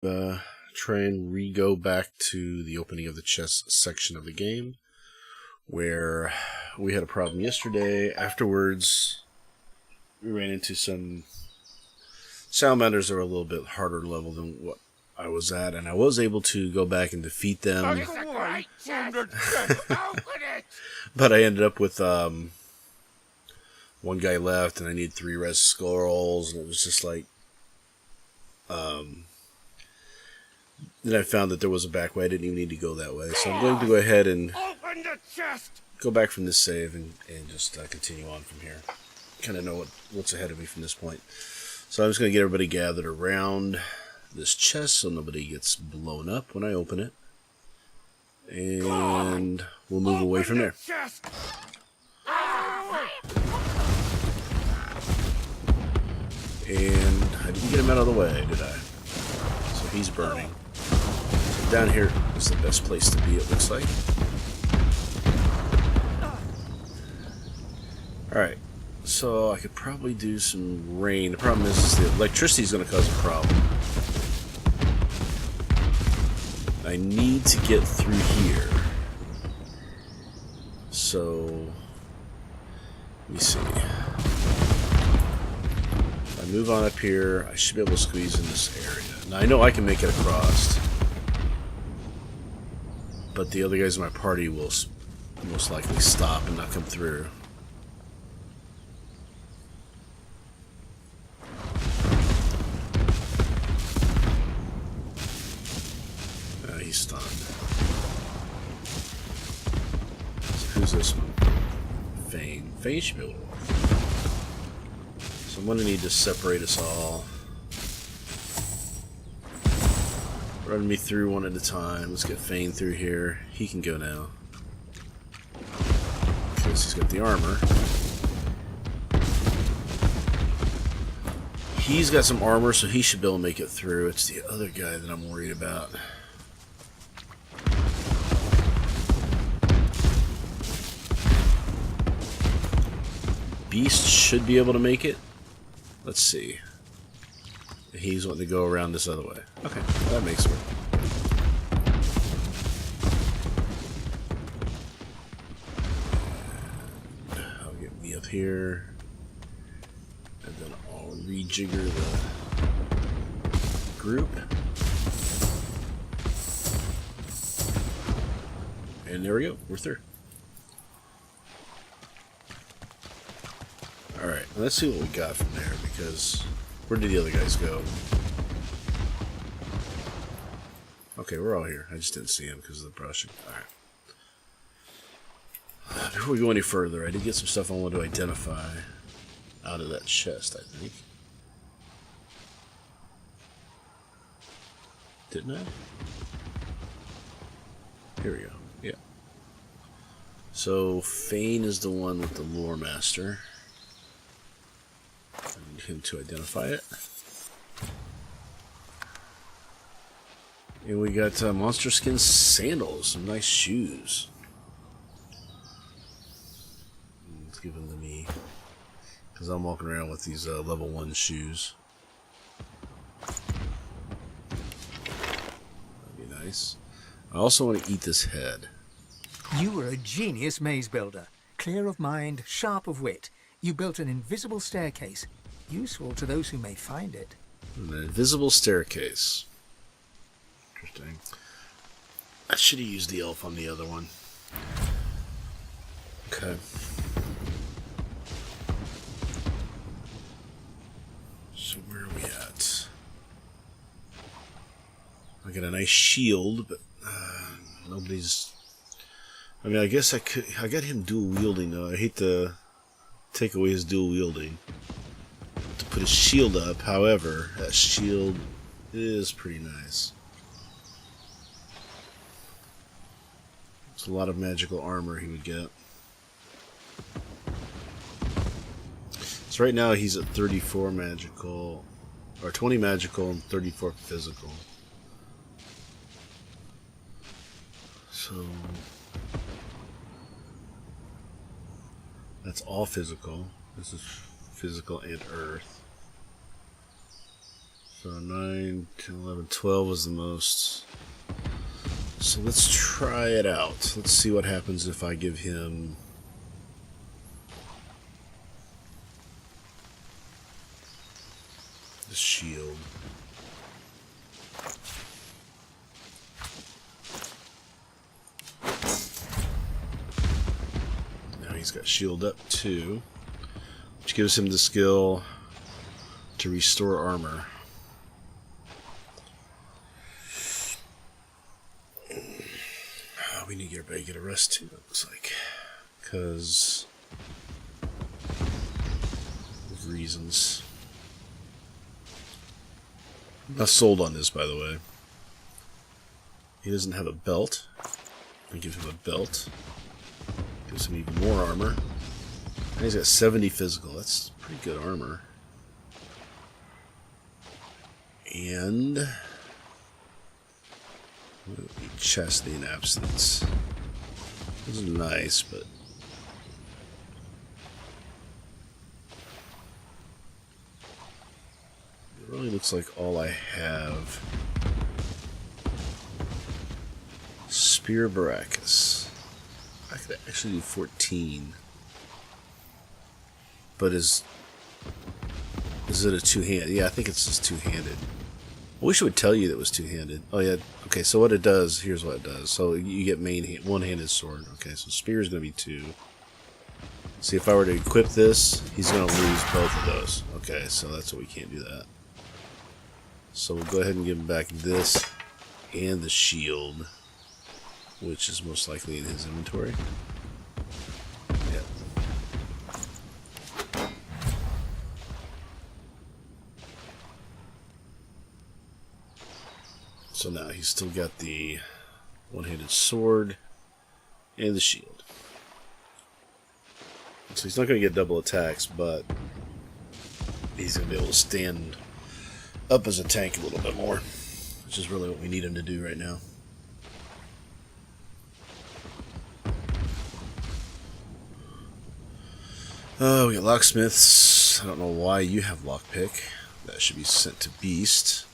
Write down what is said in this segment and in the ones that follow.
Try and re-go back to the opening of the chest section of the game, where we had a problem yesterday. Afterwards, we ran into some salamanders that were a little bit harder level than what I was at, and I was able to go back and defeat them. But I ended up with one guy left, and I needed 3 res skulls, and it was just like... Then I found that there was a back way. I didn't even need to go that way. So I'm going to go ahead and go back from this save and just continue on from here. Kind of know what's ahead of me from this point. So I'm just going to get everybody gathered around this chest so nobody gets blown up when I open it. And we'll move away from there. And I didn't get him out of the way, did I? So he's burning. Down here is the best place to be, it looks like. Alright, so I could probably do some rain. The problem is the electricity is going to cause a problem. I need to get through here. So, let me see. If I move on up here, I should be able to squeeze in this area. Now, I know I can make it across. But the other guys in my party will most likely stop and not come through. He's stunned. So who's this one? Fane. Fane should be able to walk. So I'm going to need to separate us all. Run me through one at a time. Let's get Fane through here. He can go now. Because he's got the armor. He's got some armor, so he should be able to make it through. It's the other guy that I'm worried about. Beast should be able to make it. Let's see. He's wanting to go around this other way. Okay, that makes sense. I'll get me up here. And then I'll rejigger the group. And there we go. We're through. Alright, let's see what we got from there, because... Where did the other guys go? Okay, we're all here. I just didn't see them because of the brushing. Alright. Before we go any further, I did get some stuff I wanted to identify out of that chest, I think. Didn't I? Here we go. Yeah. So, Fane is the one with the Lore Master. I need him to identify it. And we got monster skin sandals, some nice shoes. Let's give them to me, because I'm walking around with these level 1 shoes. That'd be nice. I also want to eat this head. You were a genius maze builder. Clear of mind, sharp of wit. You built an invisible staircase, useful to those who may find it. An invisible staircase. Interesting. I should have used the elf on the other one. Okay. So where are we at? I got a nice shield, but nobody's... I mean, I guess I could... I got him dual wielding, though. I hate to take away his dual wielding to put his shield up. However, that shield is pretty nice. It's a lot of magical armor he would get. So right now he's at 34 magical, or 20 magical and 34 physical. So that's all physical. This is physical and earth. So 9, 10, 11, 12 was the most. So let's try it out. Let's see what happens if I give him... the shield. Now he's got shield up too, which gives him the skill to restore armor. We need to get everybody to get a rest too, it looks like, because of reasons. I'm not sold on this, by the way. He doesn't have a belt. I give him a belt. Gives him even more armor. And he's got 70 physical. That's pretty good armor. And chastity and abstinence. This is nice, but it really looks like all I have. Spear Baracus. I could actually do 14. But is it a two-handed? Yeah, I think it's just two-handed. I wish it would tell you that it was two-handed. Oh yeah, okay, so what it does, here's what it does. So you get one-handed sword. Okay, so spear is going to be 2. See, if I were to equip this, he's going to lose both of those. Okay, so that's what we can't do that. So we'll go ahead and give him back this and the shield, which is most likely in his inventory. Yeah. So now he's still got the one-handed sword and the shield. So he's not going to get double attacks, but he's going to be able to stand up as a tank a little bit more, which is really what we need him to do right now. We got locksmiths. I don't know why you have lockpick. That should be sent to Beast.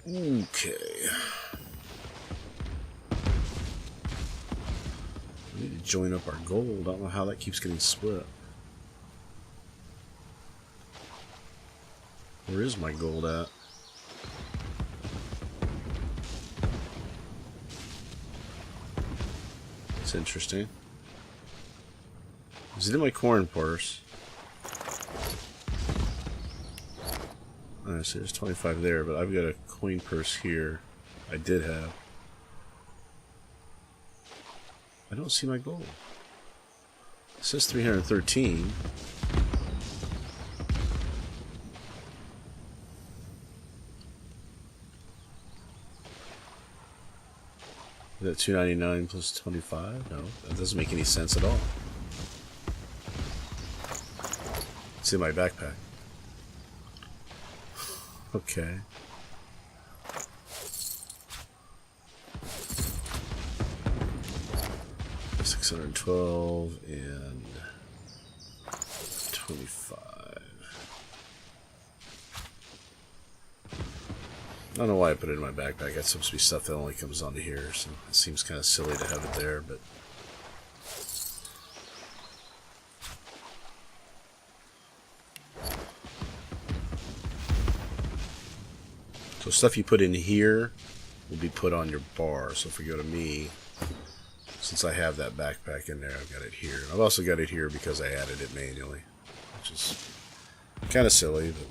Okay. We need to join up our gold. I don't know how that keeps getting split. Where is my gold at? It's interesting. Is it in my corn purse? Alright, so there's 25 there, but I've got a coin purse here. I did have. I don't see my gold. It says 313. Is that 299 plus 25? No, that doesn't make any sense at all. It's in my backpack. Okay. $612 and 25. I don't know why I put it in my backpack. That's supposed to be stuff that only comes onto here, so it seems kind of silly to have it there, but so stuff you put in here will be put on your bar. So if we go to me, since I have that backpack in there, I've got it here. I've also got it here because I added it manually, which is kind of silly, but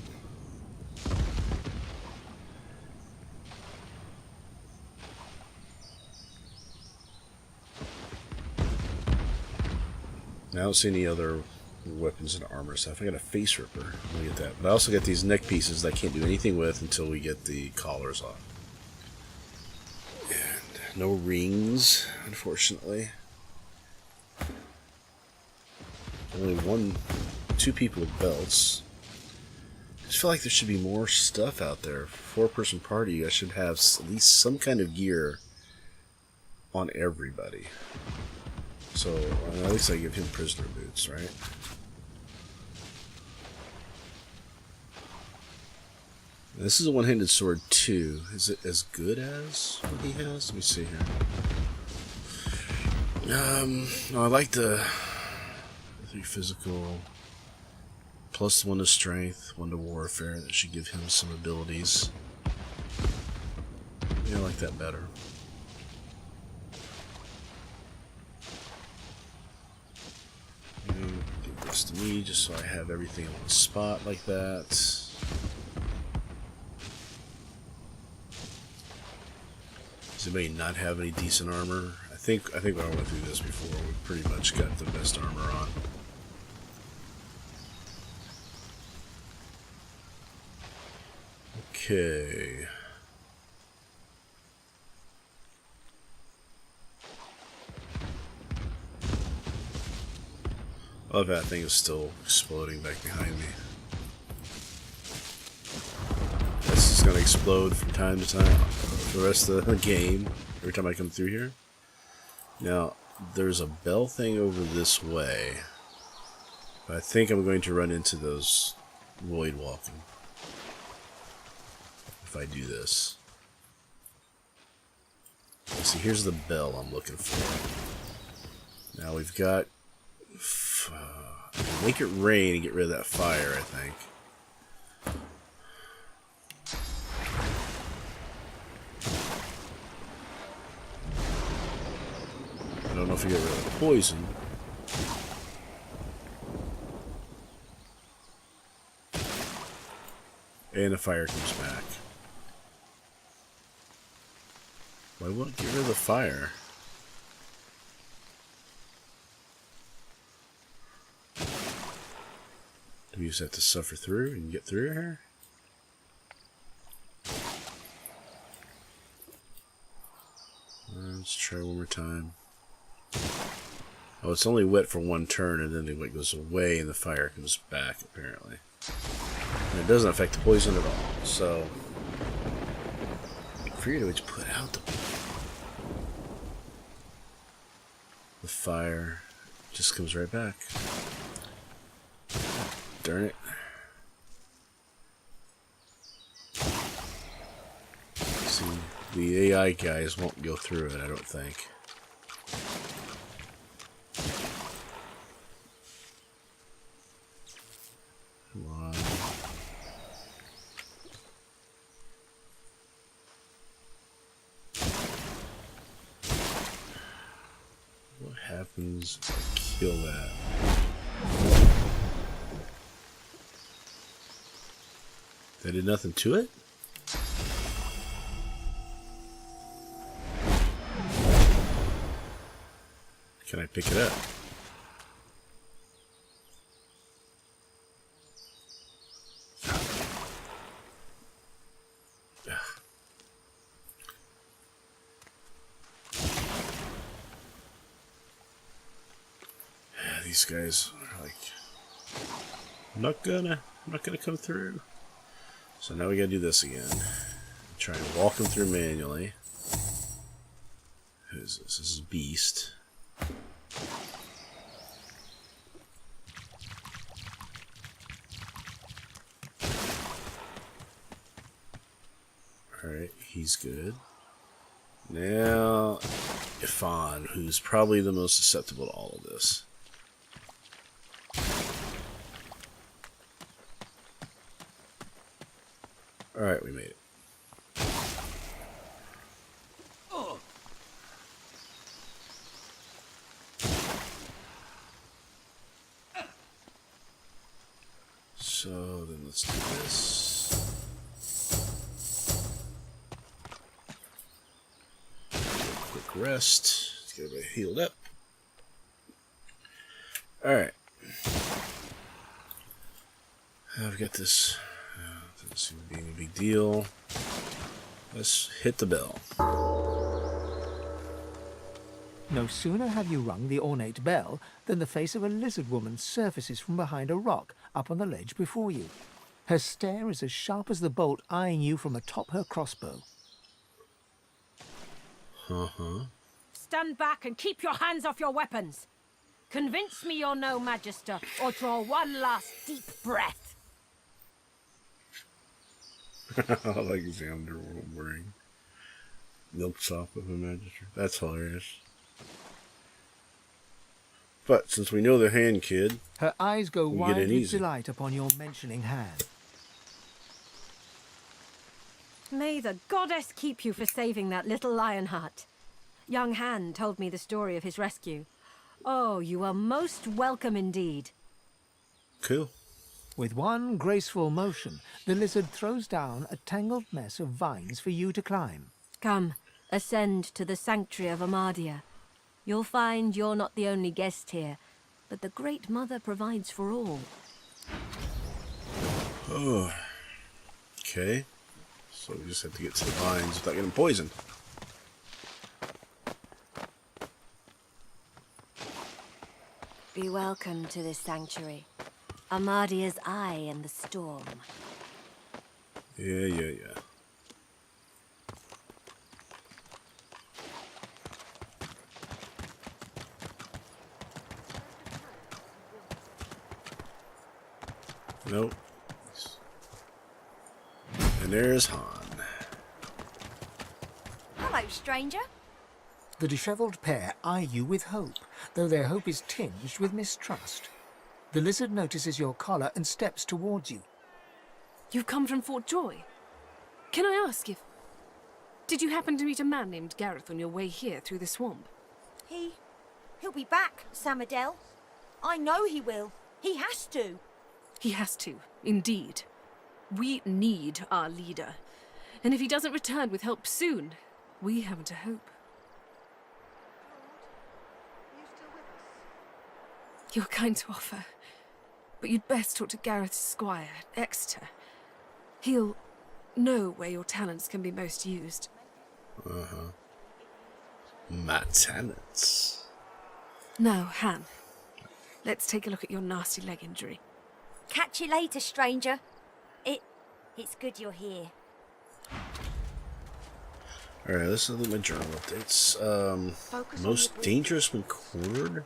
I don't see any other weapons and armor stuff. I got a face ripper. Let me get that. But I also got these neck pieces that I can't do anything with until we get the collars off. And no rings, unfortunately. Only two people with belts. just feel like there should be more stuff out there. 4-person party, you guys should have at least some kind of gear on everybody. So, at least I give him prisoner boots, right? This is a one-handed sword too. Is it as good as what he has? Let me see here. No, I like the 3 physical, plus 1 to strength, 1 to warfare. That should give him some abilities. Yeah, I like that better. And give this to me just so I have everything in one spot like that. Does anybody not have any decent armor? I think when I went through this before, we pretty much got the best armor on. Okay. I love that thing is still exploding back behind me. This is gonna explode from time to time for the rest of the game, every time I come through here. Now, there's a bell thing over this way. But I think I'm going to run into those void walking if I do this. Let's see, here's the bell I'm looking for. Now we've got... make it rain and get rid of that fire, I think. I don't know if we get rid of the poison. And the fire comes back. Why won't it get rid of the fire? Do we just have to suffer through and get through here? Let's try one more time. Oh, it's only wet for 1 turn, and then it goes away and the fire comes back, apparently. And it doesn't affect the poison at all, so... I figured it would put out the fire. Just comes right back. Darn it. See, the AI guys won't go through it, I don't think. Come on. What happens if I kill that? That did nothing to it? Can I pick it up? These guys are like, I'm not gonna come through. So now we gotta do this again. Try and walk them through manually. Who is this? This is Beast. Alright, he's good. Now, Ifan, who's probably the most susceptible to all of this. Alright, we made it. So then let's do this. Quick rest. Let's get everybody healed up. Alright. I've got this. Doesn't seem to be any big deal. Let's hit the bell. No sooner have you rung the ornate bell than the face of a lizard woman surfaces from behind a rock up on the ledge before you. Her stare is as sharp as the bolt eyeing you from atop her crossbow. Uh-huh. Stand back and keep your hands off your weapons. Convince me you're no magister, or draw one last deep breath. I like his underworld wearing milksop of a magister. That's hilarious. But since we know the hand kid, Her eyes go we get wide in with easy. delight upon your mentioning hand. May the goddess keep you for saving that little Lionheart. Young Han told me the story of his rescue. Oh, you are most welcome indeed. Cool. With one graceful motion, the lizard throws down a tangled mess of vines for you to climb. Come, ascend to the sanctuary of Amadia. You'll find you're not the only guest here, but the Great Mother provides for all. Oh. Okay. So we just have to get to the vines without getting poisoned. Be welcome to this sanctuary. Amadia's eye in the storm. Yeah. Nope. And there's Han. Hello, stranger. The dishevelled pair eye you with hope, though their hope is tinged with mistrust. The lizard notices your collar and steps towards you. You've come from Fort Joy. Can I ask if... Did you happen to meet a man named Gareth on your way here through the swamp? He'll be back, Samadel. I know he will. He has to. He has to, indeed. We need our leader. And if he doesn't return with help soon, we haven't a hope. You're kind to offer, but you'd best talk to Gareth's squire, Exeter. He'll know where your talents can be most used. Uh-huh. My talents. Now, Han, let's take a look at your nasty leg injury. Catch you later, stranger. It's good you're here. Alright, let's look at my journal updates. Most dangerous when cornered?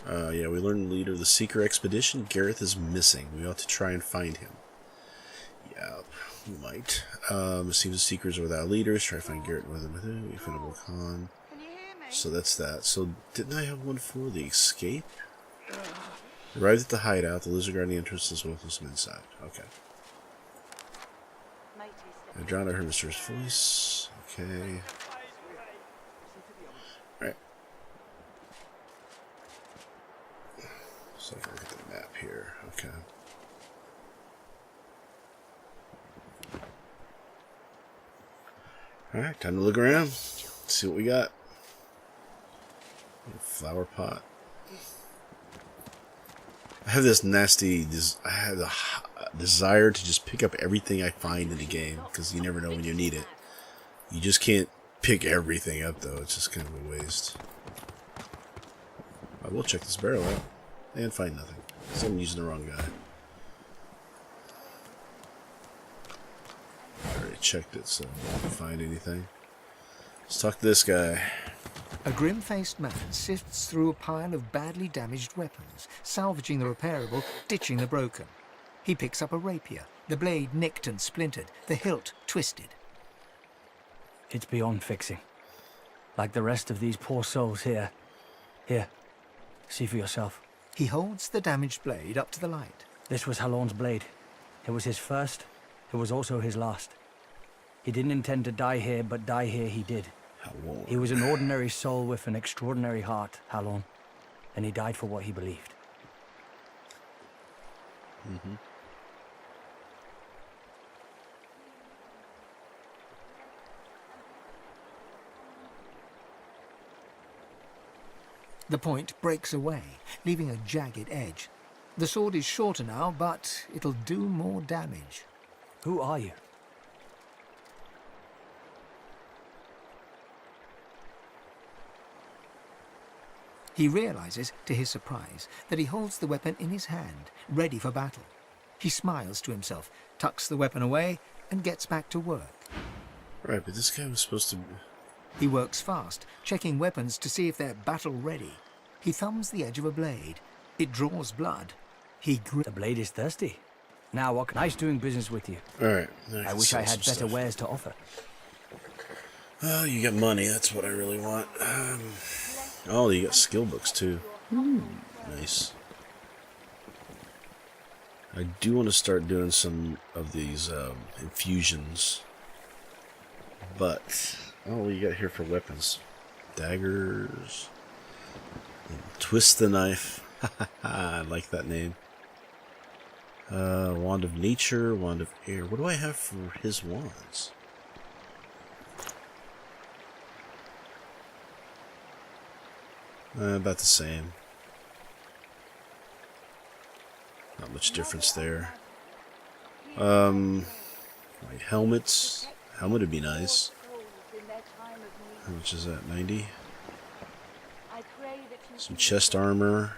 Yeah, we learned the leader of the Seeker expedition. Gareth is missing. We ought to try and find him. Yeah, we might. It seems the Seekers are without leaders. Try to find Gareth with him. We find a Khan. So that's that. So didn't I have one for the escape? Arrived at the hideout. The lizard guard the entrance as well as some inside. Okay. I drowned. I heard Mr.'s voice. Okay. Alright. So I can look at the map here. Okay. Alright, time to look around. See what we got. Flower pot. I have this nasty... I have a desire to just pick up everything I find in the game, because you never know when you need it. You just can't pick everything up, though. It's just kind of a waste. I will check this barrel out and find nothing. So I'm using the wrong guy. I already checked it, so I didn't find anything. Let's talk to this guy. A grim-faced man sifts through a pile of badly damaged weapons, salvaging the repairable, ditching the broken. He picks up a rapier, the blade nicked and splintered, the hilt twisted. It's beyond fixing. Like the rest of these poor souls here. Here, see for yourself. He holds the damaged blade up to the light. This was Halorn's blade. It was his first. It was also his last. He didn't intend to die here, but die here he did. Halorn. He was an ordinary soul with an extraordinary heart, Halorn. And he died for what he believed. Mm-hmm. The point breaks away, leaving a jagged edge. The sword is shorter now, but it'll do more damage. Who are you? He realizes, to his surprise, that he holds the weapon in his hand, ready for battle. He smiles to himself, tucks the weapon away, and gets back to work. Right, but this guy was supposed to... He works fast, checking weapons to see if they're battle-ready. He thumbs the edge of a blade. It draws blood. The blade is thirsty. Now, what? Nice doing business with you. Alright. I wish I had better wares to offer. Oh, you got money. That's what I really want. Oh, you got skill books, too. Nice. I do want to start doing some of these infusions. But... Oh, what do you got here for weapons? Daggers. Twist the knife. I like that name. Wand of nature, wand of air. What do I have for his wands? About the same. Not much difference there. Like helmets. Helmet would be nice. How much is that? 90? Some chest armor.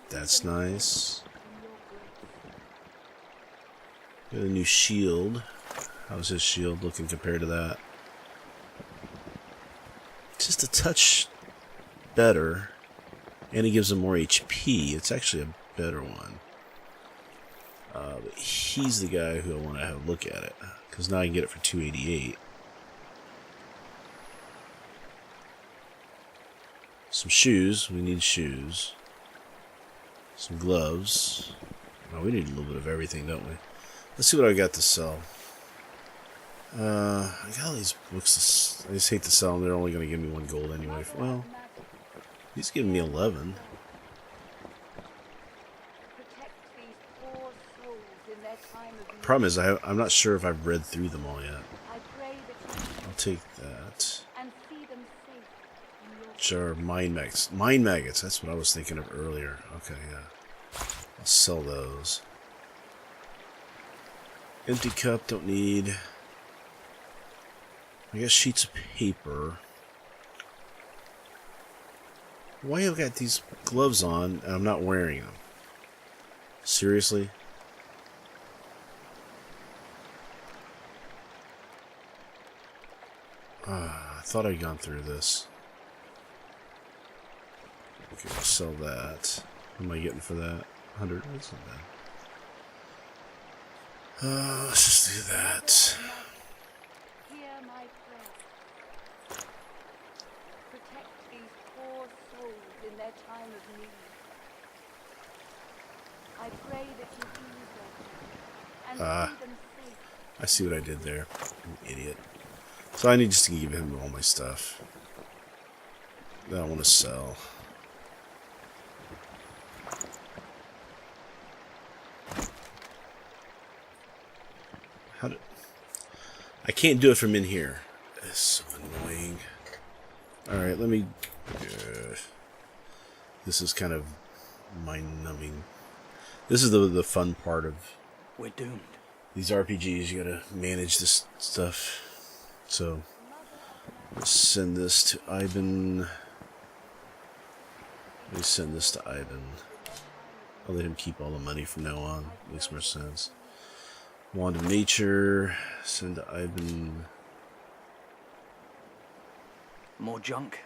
That's nice. Got a new shield. How's his shield looking compared to that? Just a touch better. And he gives him more HP. It's actually a better one. But he's the guy who I want to have a look at it. Because now I can get it for 288. Some shoes. We need shoes. Some gloves. Oh, we need a little bit of everything, don't we? Let's see what I got to sell. I got all these books. I just hate to sell them. They're only going to give me 1 gold anyway. Well, he's giving me 11. Problem is, I'm not sure if I've read through them all yet. I'll take that. Sure, mind maggots. Mind maggots, that's what I was thinking of earlier. Okay, yeah. I'll sell those. Empty cup, don't need. I guess sheets of paper. Why have I got these gloves on and I'm not wearing them? Seriously? I thought I'd gone through this. Okay, I'll sell that. What am I getting for that? 100? That's not bad. Let's just do that. I see what I did there. I'm an idiot. So I need just to give him all my stuff that I want to sell. I can't do it from in here. It's so annoying. Alright, let me... this is kind of mind-numbing. This is the fun part of... We're doomed. These RPGs, you gotta manage this stuff. So, let's send this to Ivan. Let me send this to Ivan. I'll let him keep all the money from now on. Makes more sense. Wand of Nature. Send to Ivan. More junk.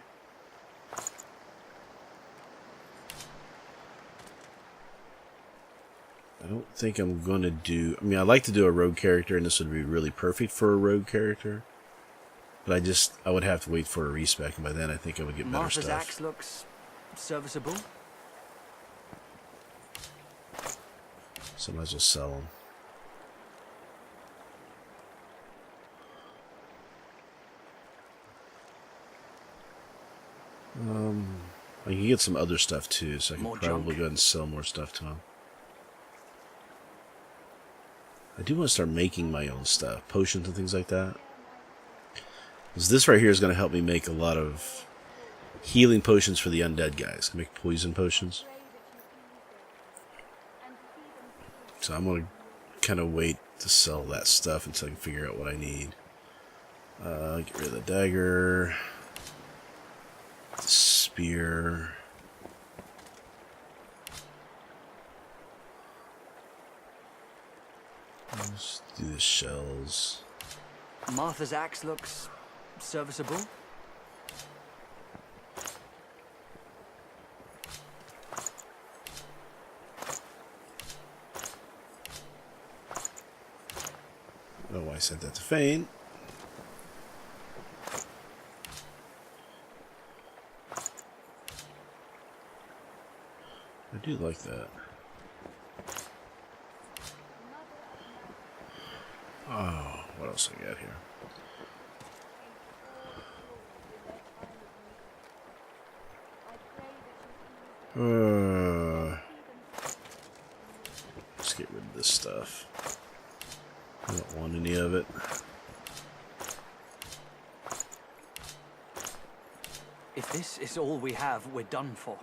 I don't think I'm going to do... I mean, I'd like to do a rogue character, and this would be really perfect for a rogue character. But I would have to wait for a respec, and by then I think I would get better Martha's stuff. axe looks serviceable. So I might as well sell them. I can get some other stuff too, so I can probably go ahead and sell more stuff to him. I do want to start making my own stuff, potions and things like that. Because this right here is going to help me make a lot of healing potions for the undead guys. I can make poison potions. So I'm going to kind of wait to sell that stuff until I can figure out what I need. Get rid of the dagger. The spear. Let's do the shells. Martha's axe looks serviceable. Oh, I sent that to Fane. I do like that. Oh, what else I got here? Let's get rid of this stuff. I don't want any of it. If this is all we have, we're done for.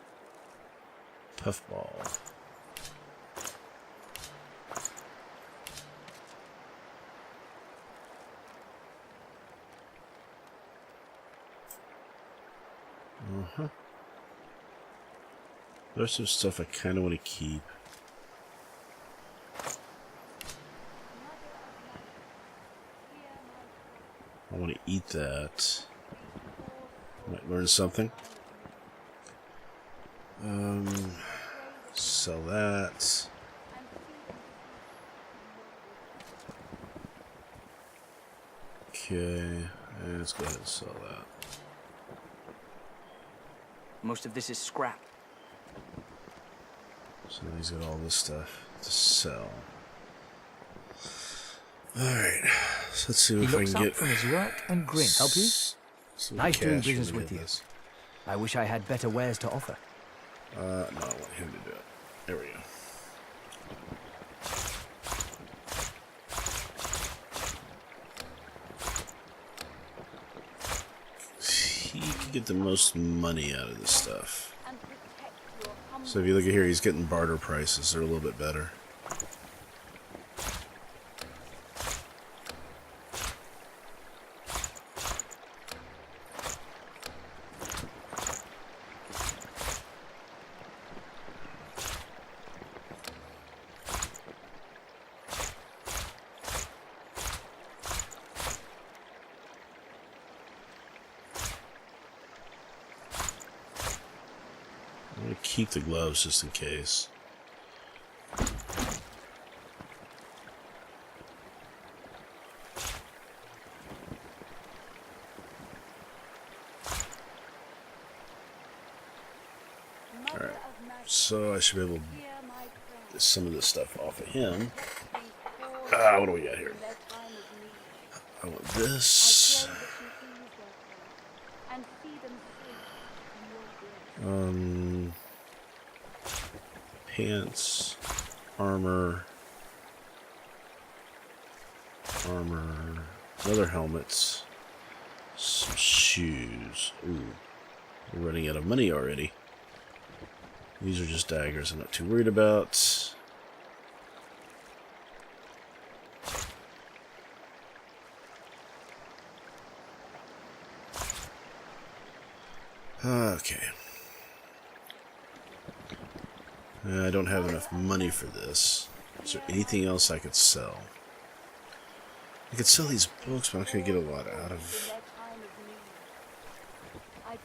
Puffball. There's some stuff I kind of want to keep. I want to eat that. Might learn something. Sell that. Okay, let's go ahead and sell that. Most of this is scrap. So he's got all this stuff to sell. Alright, so let's see He if I looks can up get from his work and grins. Help you? some Nice doing cash business when we with hit you. this. I wish I had better wares to offer. No, I want him to do it. There we go. He can get the most money out of this stuff. So if you look at here, he's getting barter prices. They're a little bit better. I'm going to keep the gloves just in case. Alright, so I should be able to get some of this stuff off of him. What do we got here? I want this. Pants, armor, leather helmets, some shoes. Ooh, we're running out of money already. These are just daggers I'm not too worried about. Okay. I don't have enough money for this. Is there anything else I could sell? I could sell these books, but I'm not going to get a lot out of. I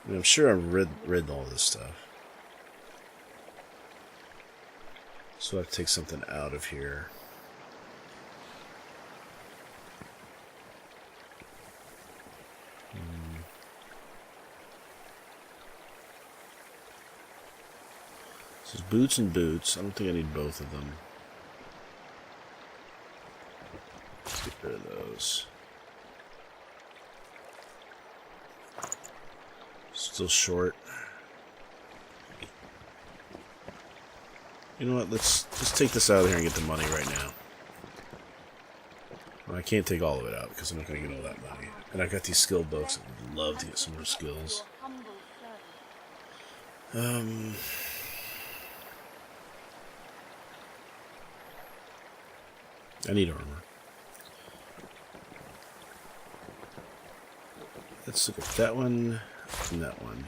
mean, I'm sure I've read all this stuff. So I have to take something out of here. This is boots and boots. I don't think I need both of them. Let's get rid of those. Still short. You know what? Let's just take this out of here and get the money right now. Well, I can't take all of it out because I'm not going to get all that money. And I got these skill books. I would love to get some more skills. I need armor. Let's look at that one and that one.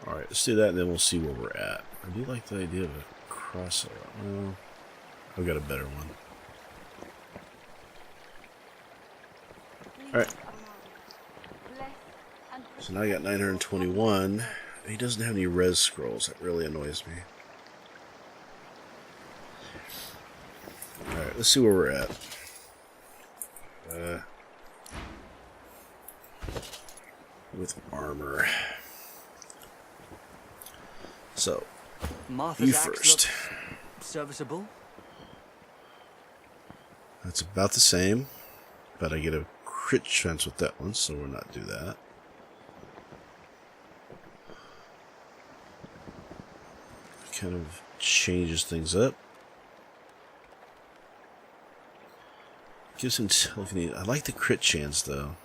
Alright, let's do that and then we'll see where we're at. I do like the idea of a crossover. Well, I've got a better one. Alright. So now I got 921. He doesn't have any res scrolls. That really annoys me. Alright, let's see where we're at. With armor. So, Martha's you axe first. looks serviceable. That's about the same, but I get a crit chance with that one, so we'll not do that. Kind of changes things up. Gives him telekinesis. I like the crit chance though.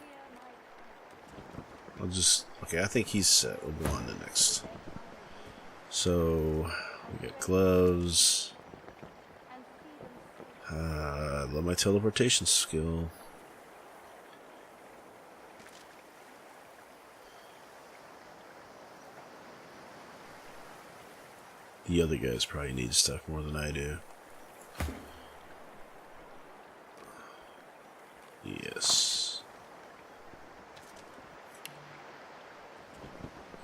I'll just okay. I think he's set. We'll go on to next. So we got gloves. I love my teleportation skill. The other guys probably need stuff more than I do. Yes.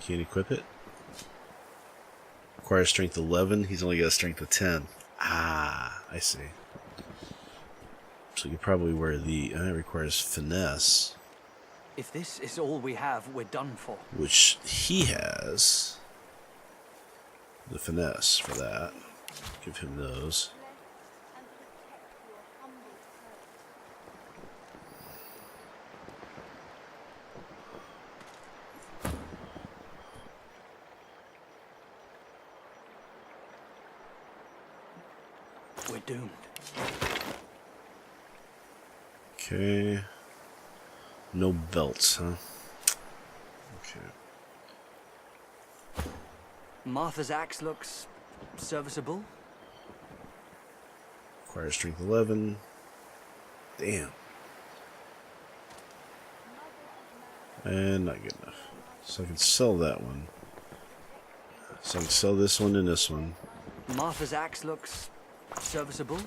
Can't equip it. Requires strength 11. He's only got a strength of 10. Ah, I see. So you could probably wear the... it requires finesse. If this is all we have, we're done for. Which he has. The finesse for that. Give him those. We're doomed. Okay. No belts, huh? Okay. Martha's axe looks serviceable. Requires strength 11. Damn. And not good enough. So I can sell that one. So I can sell this one and this one. Martha's axe looks serviceable.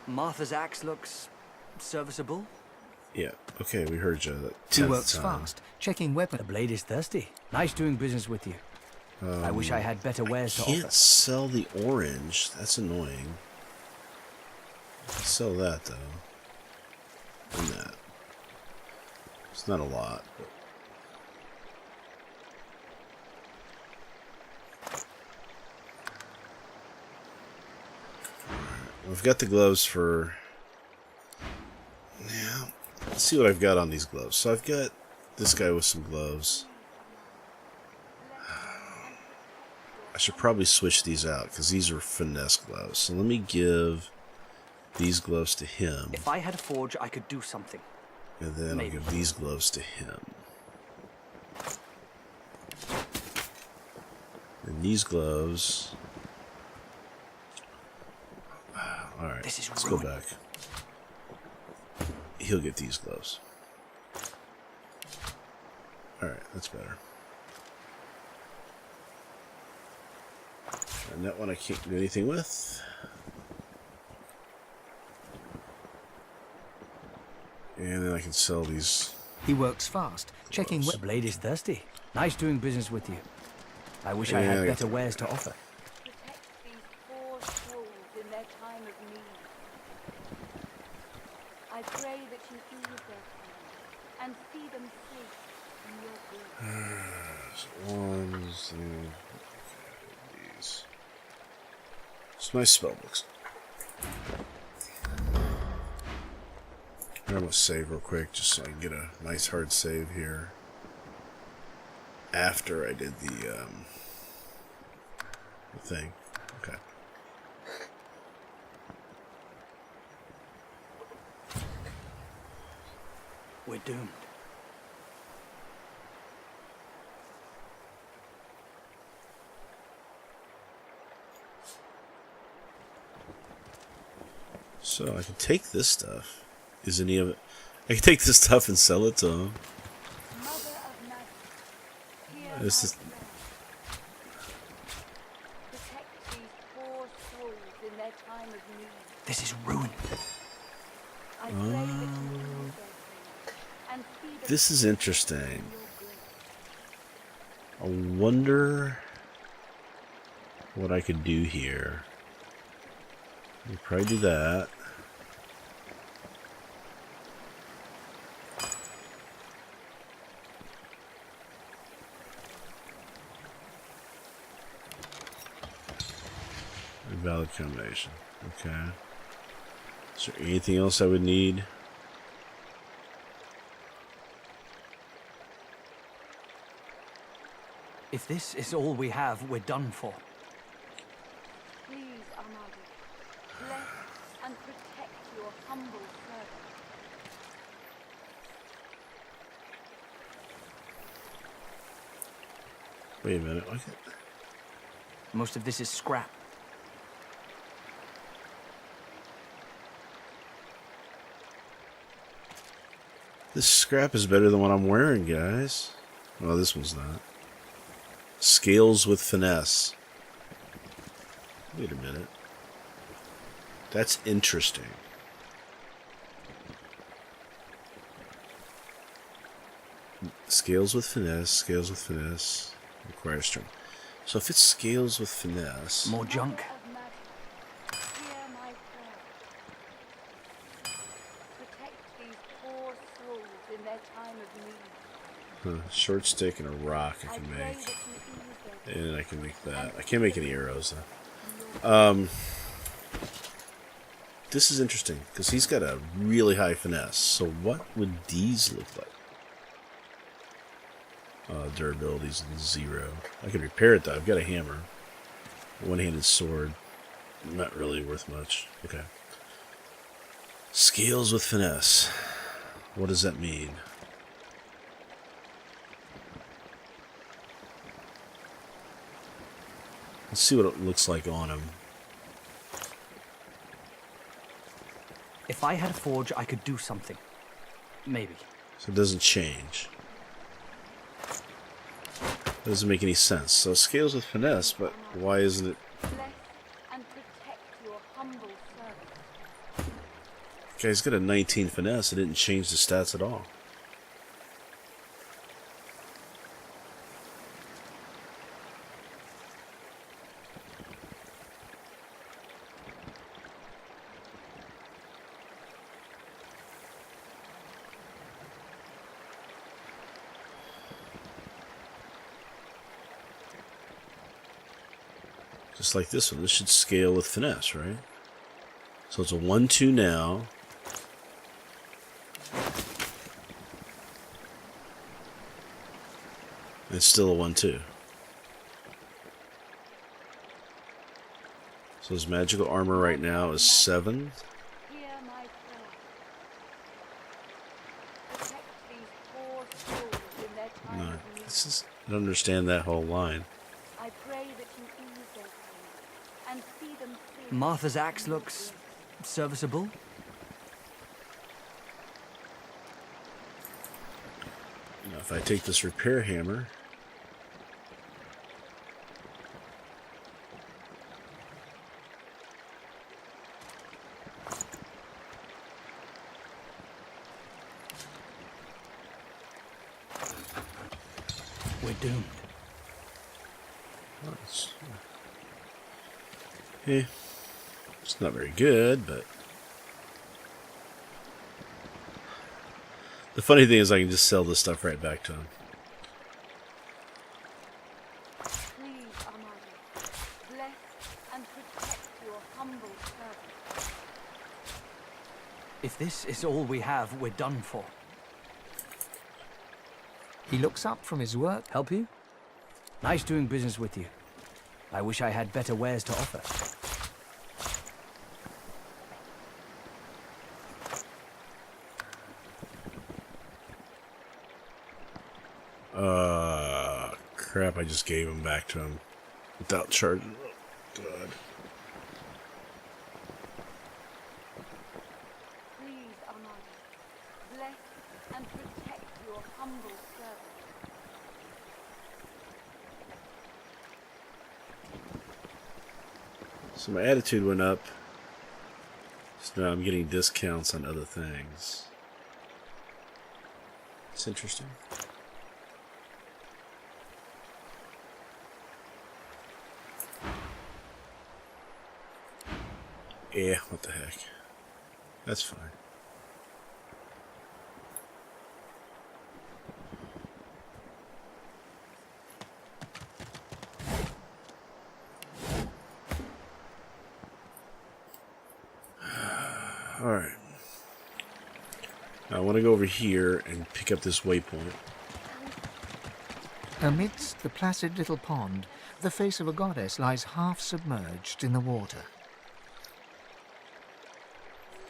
Martha's axe looks serviceable. Yeah, okay, we heard you. That He 10th works time. fast, checking weapon. The blade is thirsty. Nice doing business with you. I wish I had better wares to Can't offer. sell the orange. That's annoying. Sell that though. And that. It's not a lot, but I've got the gloves for... Yeah, let's see what I've got on these gloves. So I've got this guy with some gloves. I should probably switch these out, because these are finesse gloves. So let me give these gloves to him. If I had a forge, I could do something. And then Maybe. I'll give these gloves to him. And these gloves... Alright, This is let's ruin. go back. He'll get these gloves. Alright, that's better. And that one I can't do anything with. And then I can sell these. He works fast, checking The blade is thirsty. Nice doing business with you. I wish I had Yeah, better wares to offer. Protect these poor souls in their time of need. I pray that you ease their pain and see them safe in your good. Ones and these. It's my spell books. I'm gonna save real quick just so I can get a nice hard save here. After I did the thing. Okay. We're doomed. So I can take this stuff. Is any of it? I can take this stuff and sell it to him. This is Protect these poor souls in their time of need. This is ruin. I pray that you ease their pain and see them this is interesting. in your grace. I wonder what I could do here. I'll probably do that. Valid combination. Okay. Is there anything else I would need? If this is all we have, we're done for. Please, Armado, bless and protect your humble servant. Wait a minute. Okay. Most of this is scrap. This scrap is better than what I'm wearing, guys. Well, this one's not. Scales with finesse. Wait a minute. That's interesting. Scales with finesse. Requires strength. So if it's scales with finesse... More junk. Of magic, hear my prayer. Protect these poor souls in their time of need. Short stick and a rock I I can pray make. that you ease their And I can make that. I can't make any arrows though. This is interesting because he's got a really high finesse. So what would these look like? Durability's 0. I can repair it though. I've got a hammer. One-handed sword. Not really worth much. Okay. Scales with finesse. What does that mean? Let's see what it looks like on him. If I had a forge, I could do something. Maybe. So it doesn't change. That doesn't make any sense. So scales with finesse, but why isn't it? bless and protect your humble servant. Guy's got a 19 finesse. It didn't change the stats at all. Just like this one. This should scale with finesse, right? So it's a 1-2 now. It's still a 1-2. So his magical armor right now is 7. Hear my prayer. Protect these poor souls in their time No, of need. this is, I don't understand that whole line. I pray that you ease their pain and see them safe. Martha's axe looks serviceable. Now, if I take this repair hammer, We're doomed. it's not very good, but the funny thing is I can just sell this stuff right back to him. Please, Armado, bless and protect your humble servant. If this is all we have, we're done for. He looks up from his work. Help you? Nice doing business with you. I wish I had better wares to offer. Crap, I just gave him back to him without charging. Oh, God. Please, Armado, bless and protect your humble servant. So my attitude went up. So now I'm getting discounts on other things. It's interesting. Yeah, what the heck. That's fine. Alright. Now I want to go over here and pick up this waypoint. Amidst the placid little pond, the face of a goddess lies half submerged in the water.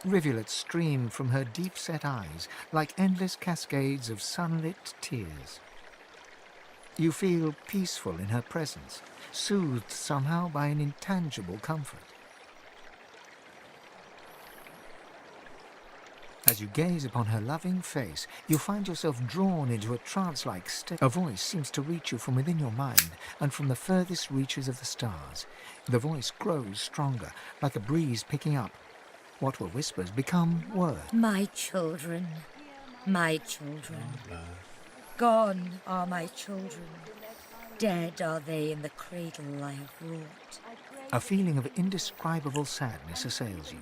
Rivulets stream from her deep-set eyes like endless cascades of sunlit tears. You feel peaceful in her presence, soothed somehow by an intangible comfort. As you gaze upon her loving face, you find yourself drawn into a trance-like state. A voice seems to reach you from within your mind and from the furthest reaches of the stars. The voice grows stronger, like a breeze picking up. What were whispers become words. My children, my children. Gone are my children. Dead are they in the cradle I have wrought. A feeling of indescribable sadness assails you.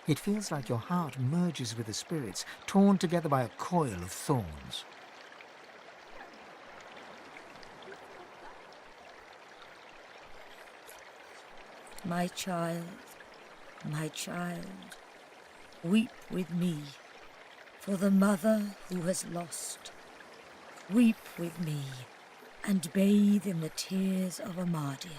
It feels like your heart merges with the spirits, torn together by a coil of thorns. My child, weep with me for the mother who has lost. Weep with me and bathe in the tears of Amadia.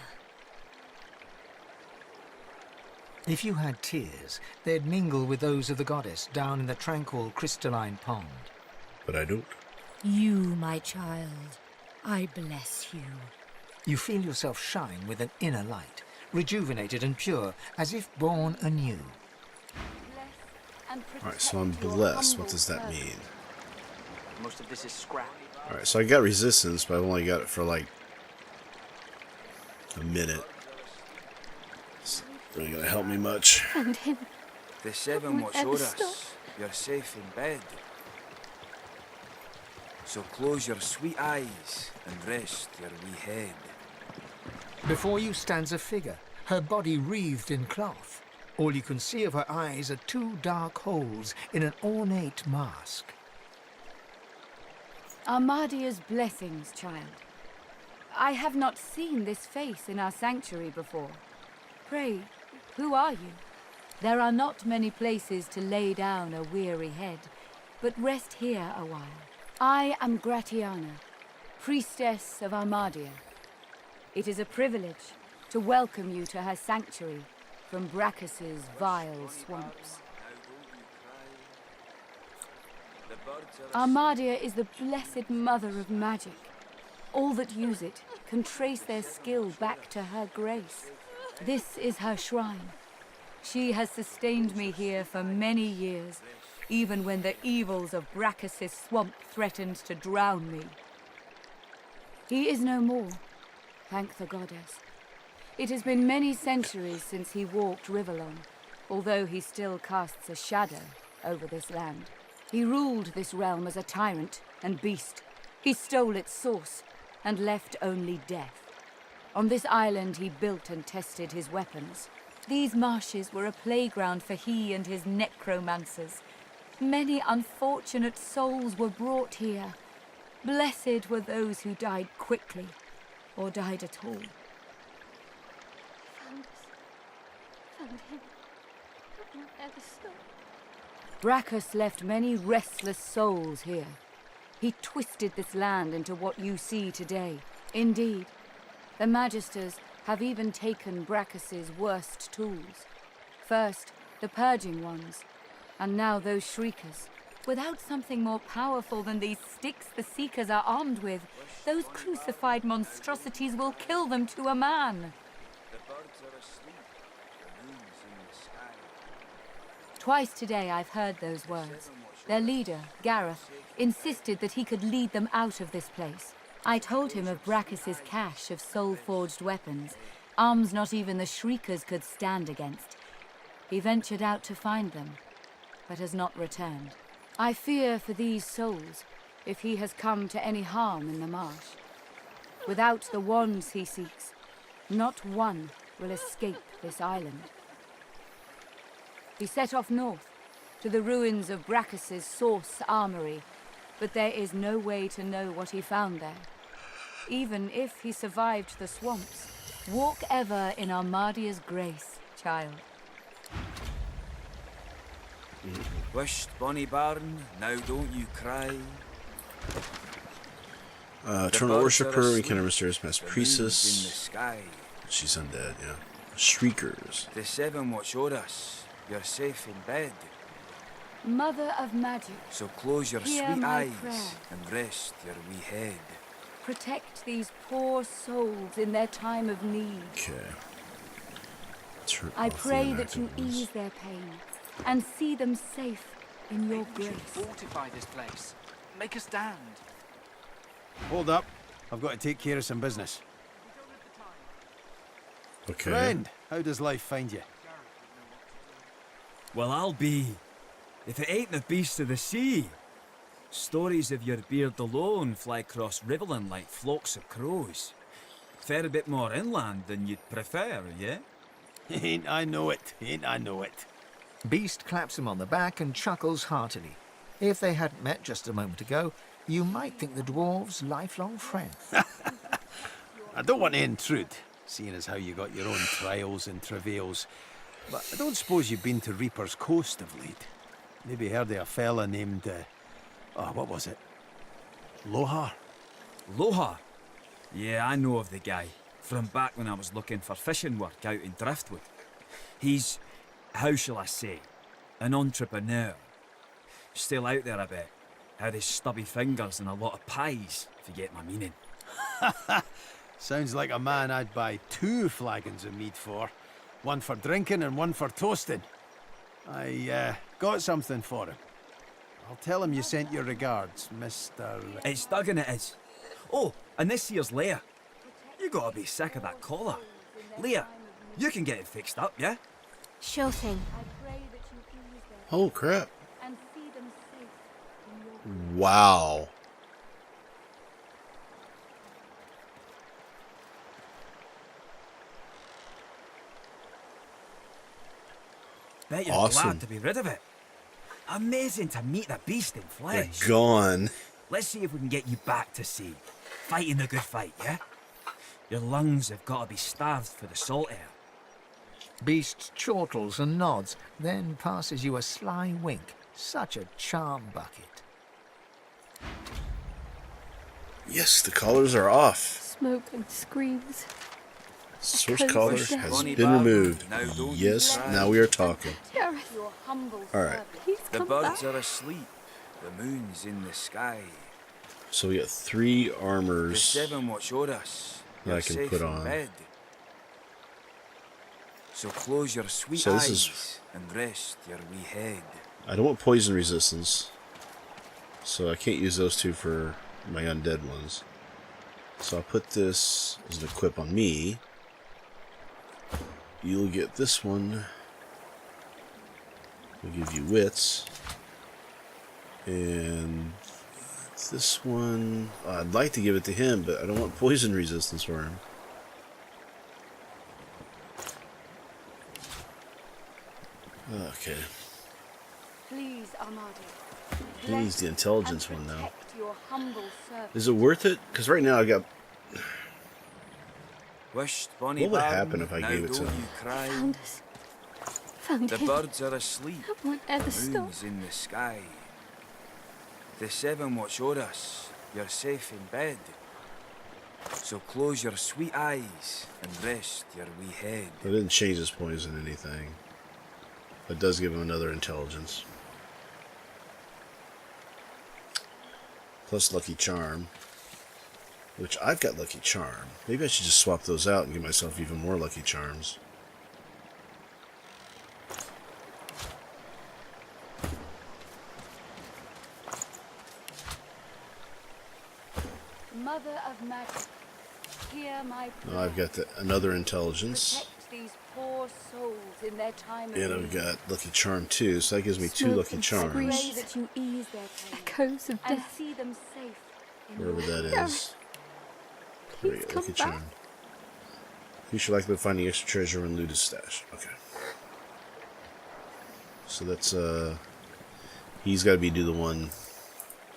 If you had tears, they'd mingle with those of the goddess down in the tranquil crystalline pond. But I don't. You, my child, I bless you. You feel yourself shine with an inner light, rejuvenated and pure, as if born anew. Alright, so I'm blessed. What does that mean? Most of this is scrap. Alright, so I got resistance, but I've only got it for like a minute. It's really gonna help me much. Found him. The seven watch ever o'er stop. us. You're safe in bed. So close your sweet eyes and rest your wee head. Before you stands a figure, her body wreathed in cloth. All you can see of her eyes are two dark holes in an ornate mask. Amadia's blessings, child. I have not seen this face in our sanctuary before. Pray, who are you? There are not many places to lay down a weary head, but rest here a while. I am Gratiana, priestess of Armadia. It is a privilege to welcome you to her sanctuary from Brachus's vile swamps. Armadia is the blessed mother of magic. All that use it can trace their skill back to her grace. This is her shrine. She has sustained me here for many years, even when the evils of Brachus's swamp threatened to drown me. He is no more, thank the goddess. It has been many centuries since he walked Rivalon, although he still casts a shadow over this land. He ruled this realm as a tyrant and beast. He stole its source and left only death. On this island he built and tested his weapons. These marshes were a playground for he and his necromancers. Many unfortunate souls were brought here. Blessed were those who died quickly, or died at all. Found him. But not ever stop. Brachus left many restless souls here. He twisted this land into what you see today. Indeed, the Magisters have even taken Brachus's worst tools. First, the purging ones, and now those shriekers. Without something more powerful than these sticks the Seekers are armed with, those crucified monstrosities will kill them to a man. The birds are asleep. The moon's in the sky. Twice today I've heard those words. Their leader, Gareth, insisted that he could lead them out of this place. I told him of Brachus's cache of soul-forged weapons, Arms not even the Shriekers could stand against. He ventured out to find them, but has not returned. I fear for these souls, if he has come to any harm in the marsh. Without the wands he seeks, not one will escape this island. He set off north, to the ruins of Brachus's source armory, but there is no way to know what he found there. Even if he survived the swamps, walk ever in Armadia's grace, child. Wished bonny barn, now don't you cry. Eternal Worshipper, encounter mysterious mass In the priestess. sky. She's undead, yeah. Shriekers. The seven watch o'er us. You're safe in bed. Mother of magic, So close your Hear sweet my eyes prayer. and rest your wee head. protect these poor souls in their time of need. Okay. Turn I off the pray that you inactive ones. ease their pain and see them safe in your grace. Fortify this place. Make a stand. Hold up. I've got to take care of some business. Okay. Friend, how does life find you? Well, I'll be. If it ain't the beast of the sea. Stories of your beard alone fly across Riverland like flocks of crows. Fair a bit more inland than you'd prefer, yeah? Ain't I know it, ain't I know it. Beast claps him on the back and chuckles heartily. If they hadn't met just a moment ago, you might think the dwarves lifelong friends. I don't want to intrude, seeing as how you got your own trials and travails, but I don't suppose you've been to Reaper's Coast of late. Maybe heard of a fella named, what was it? Lohar? Lohar? Yeah, I know of the guy. From back when I was looking for fishing work out in Driftwood. He's, how shall I say, an entrepreneur. Still out there a bit. Had his stubby fingers and a lot of pies, if you get my meaning. Sounds like a man I'd buy 2 flagons of mead for. One for drinking and one for toasting. I got something for him. I'll tell him you sent your regards, Mr... It's Duggan it is. Oh, and this here's Leah. You gotta be sick of that collar. Leah, you can get it fixed up, yeah? Sure thing. Oh, crap. And see them safe in your Wow. Bet you're Awesome. glad to be rid of it. Amazing to meet the beast in They're flesh. gone. Let's see if we can get you back to sea. Fighting the good fight, yeah? Your lungs have got to be starved for the salt air. Beast chortles and nods, then passes you a sly wink. Such a charm bucket. Yes, the collars are off. Smoke and screams. Source Because collar of has Bonnie been Barton, removed. now don't you Yes, cry. now we are talking. Gareth, your humble All right. servant. please The come birds back. are asleep. The moon's in the sky. So we got 3 The armors. seven watch o'er us. That You're I can safe put in on. bed. So close your sweet So this eyes is- and rest your wee head. I don't want poison resistance. So I can't use those 2 for my undead ones. So I'll put this as an equip on me. You'll get this one. We'll give you wits. And this one, I'd like to give it to him, but I don't want poison resistance for him. Okay. Please, Armadia. He needs the intelligence one now. Protect your humble servant. Is it worth it? Because right now I got... Wished bonny What would Barton, happen if I now gave it to don't him? you cry. Found us. Found The him. birds are asleep. I won't ever The stop. moon's in the sky. The seven watch o'er us. You're safe in bed. So close your sweet eyes and rest your wee head. It didn't change his poison anything. It does give him another intelligence. Plus Lucky Charm. Which I've got Lucky Charm. Maybe I should just swap those out and give myself even more Lucky Charms. Mother of magic, Hear my Now I've got another intelligence. Protect these poor souls in their time of And I've need. got Lucky Charm too, so that gives me 2 Smoke Lucky and Charms. pray that you ease their pain Echoes of and death. see them safe in Wherever your that hands. is. There we Please go, come Lucky back. Charm. You should like to find the extra treasure and loot his stash. Okay. So that's, he's got to do the one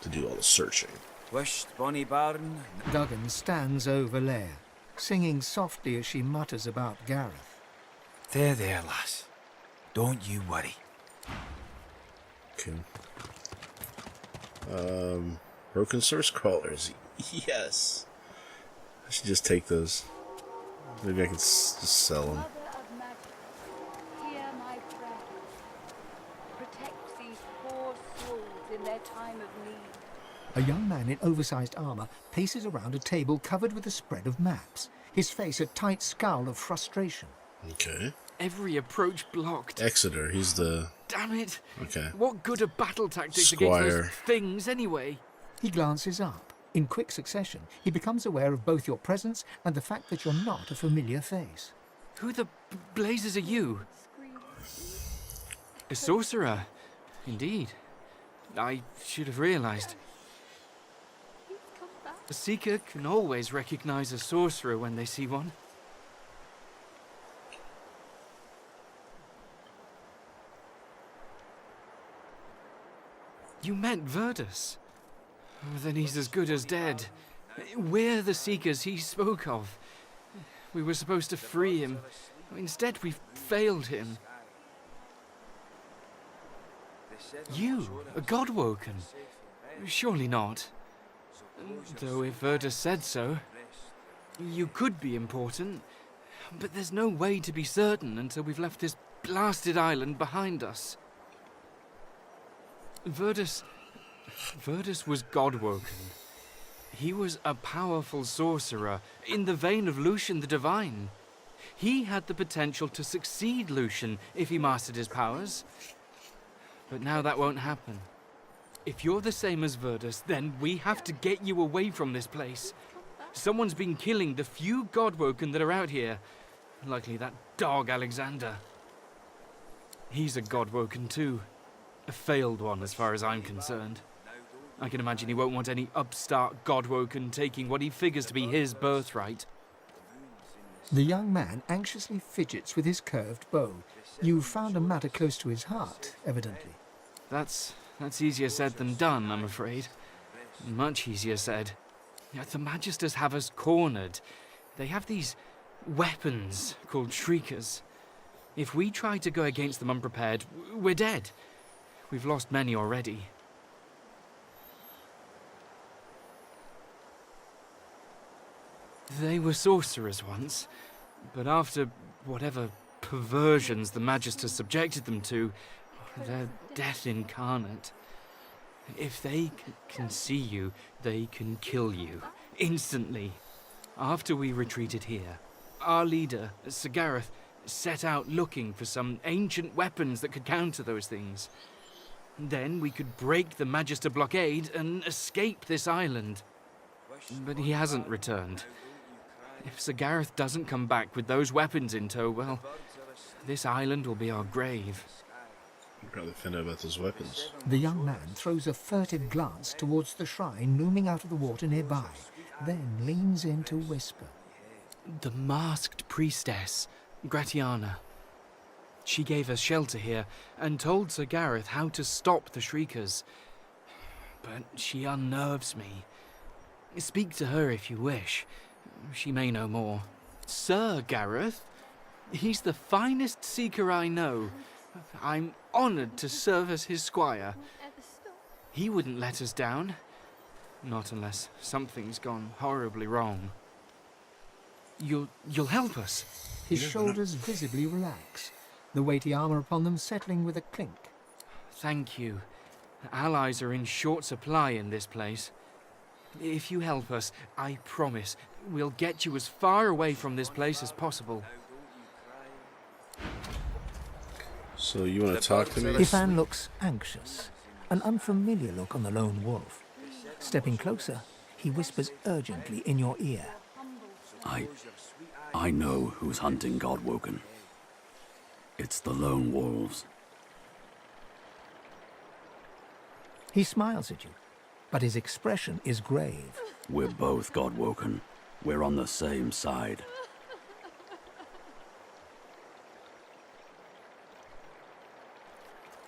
to do all the searching. Wished Bonnie Baron. Duggan stands over Leia, singing softly as she mutters about Gareth. There, lass. Don't you worry. Okay. Broken source crawlers. Yes. I should just take those. Maybe I can just sell them. Mother of magic, hear my prayer. Protect these poor souls in their time of need. A young man in oversized armor paces around a table covered with a spread of maps, his face a tight scowl of frustration. Okay. Every approach blocked. Exeter, he's the... Damn it. Okay. What good are battle tactics Squire. against those things anyway? He glances up. In quick succession, he becomes aware of both your presence and the fact that you're not a familiar face. Who the blazes are you? A sorcerer. Indeed. I should have realized. A seeker can always recognize a sorcerer when they see one. You met Verdus. Oh, then he's as good as dead. We're the seekers he spoke of. We were supposed to free him. Instead, we've failed him. You, a Godwoken? Surely not. Though if Verdus said so, you could be important, but there's no way to be certain until we've left this blasted island behind us. Verdus was Godwoken. He was a powerful sorcerer, in the vein of Lucian the Divine. He had the potential to succeed Lucian if he mastered his powers. But now that won't happen. If you're the same as Verdus, then we have to get you away from this place. Someone's been killing the few Godwoken that are out here. Likely that dog Alexander. He's a Godwoken too. A failed one as far as I'm concerned. I can imagine he won't want any upstart Godwoken taking what he figures to be his birthright. The young man anxiously fidgets with his curved bow. You've found a matter close to his heart, evidently. That's easier said than done, I'm afraid. Much easier said. The Magisters have us cornered. They have these weapons called Shriekers. If we try to go against them unprepared, we're dead. We've lost many already. They were sorcerers once, but after whatever perversions the Magisters subjected them to, they're death incarnate. If they can see you, they can kill you, instantly. After we retreated here, our leader, Sir Gareth, set out looking for some ancient weapons that could counter those things. Then we could break the Magister blockade and escape this island. But he hasn't returned. If Sir Gareth doesn't come back with those weapons in tow, well, this island will be our grave. You'd probably find out about those weapons. The young man throws a furtive glance towards the shrine looming out of the water nearby, then leans in to whisper. The masked priestess, Gratiana. She gave us shelter here and told Sir Gareth how to stop the Shriekers. But she unnerves me. Speak to her if you wish. She may know more. Sir Gareth? He's the finest seeker I know. I'm honoured to serve as his squire. He wouldn't let us down. Not unless something's gone horribly wrong. You'll help us? His shoulders visibly relax, the weighty armor upon them settling with a clink. Thank you. Allies are in short supply in this place. If you help us, I promise, we'll get you as far away from this place as possible. So you want to talk to me? Ifan looks anxious, an unfamiliar look on the lone wolf. Stepping closer, he whispers urgently in your ear. I know who's hunting Godwoken. It's the Lone Wolves. He smiles at you, but his expression is grave. We're both Godwoken. We're on the same side.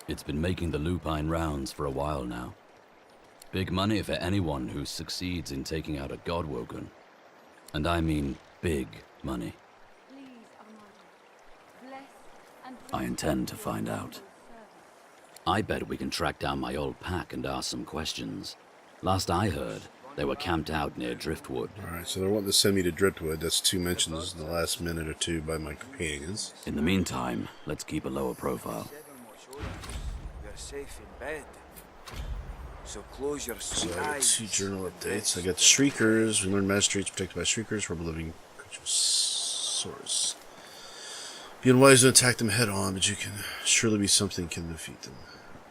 It's been making the lupine rounds for a while now. Big money for anyone who succeeds in taking out a Godwoken. And I mean big money. I intend to find out. I bet we can track down my old pack and ask some questions. Last I heard, they were camped out near Driftwood. Alright, so they're wanting to send me to Driftwood. That's 2 mentions in the last minute or two by my companions. In the meantime, let's keep a lower profile. You're safe in bed. So close your So sweet I got eyes. 2 journal updates. I got the Shriekers. We learned magistrates protected by Shriekers from a living creature source. Be unwise to attack them head on, but you can surely be something can defeat them.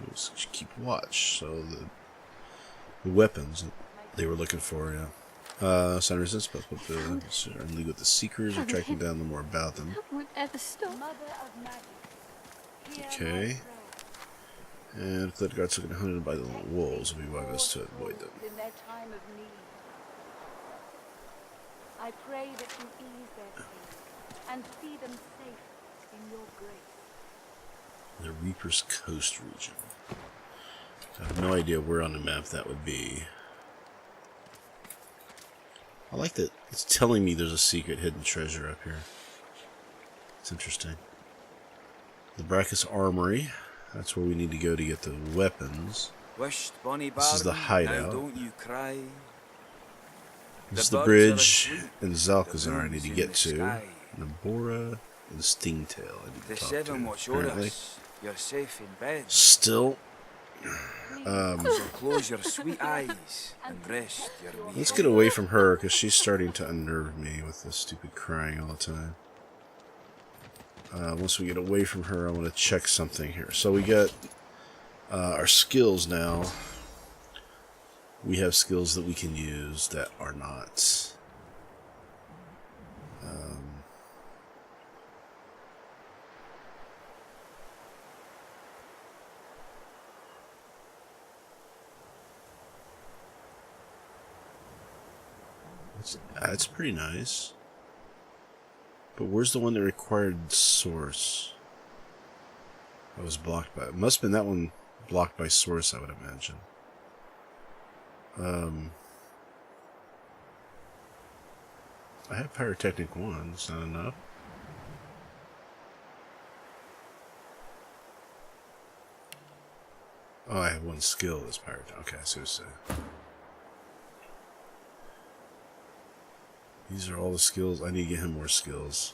We'll just keep watch. So the weapons that they were looking for, yeah. Sign resistance, but are in league with the Seekers. We're tracking down them more about them. Won't ever stop. Okay. And if the guards are getting hunted by the wolves, we want us to avoid them. In their time of need. I pray that you ease their pain and see them safe in your grace. The Reaper's Coast region. I have no idea where on the map that would be. I like that it's telling me there's a secret hidden treasure up here. It's interesting. The Brackus Armory. That's where we need to go to get the weapons. Wished Bonnie This is the Barton, hideout. Now don't you cry. This is The the birds bridge are asleep. in Zalcazar I need to moon's get in the to. sky. Nabora and Stingtail I need The to talk seven to. watch Apparently. us. You're safe in bed. Still. So close your sweet eyes and rest your wee Let's head. get away from her because she's starting to unnerve me with this stupid crying all the time. Once we get away from her, I want to check something here. So we got our skills now. We have skills that we can use that are not. That's pretty nice. But where's the one that required source? That was blocked by... It must have been that one blocked by source, I would imagine. I have Pyrotechnic 1. It's not enough. Oh, I have one skill that's Pyrotechnic. Okay, I see what you're saying. These are all the skills. I need to get him more skills.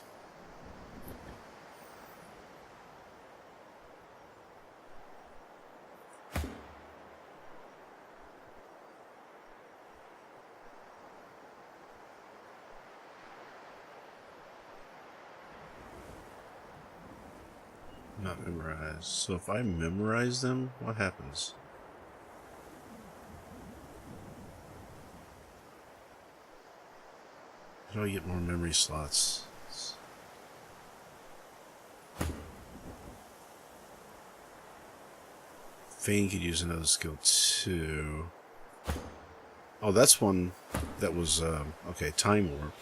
Not memorized. So if I memorize them, what happens? How do I get more memory slots? Fane could use another skill too. Oh, that's one that was, okay, Time Warp.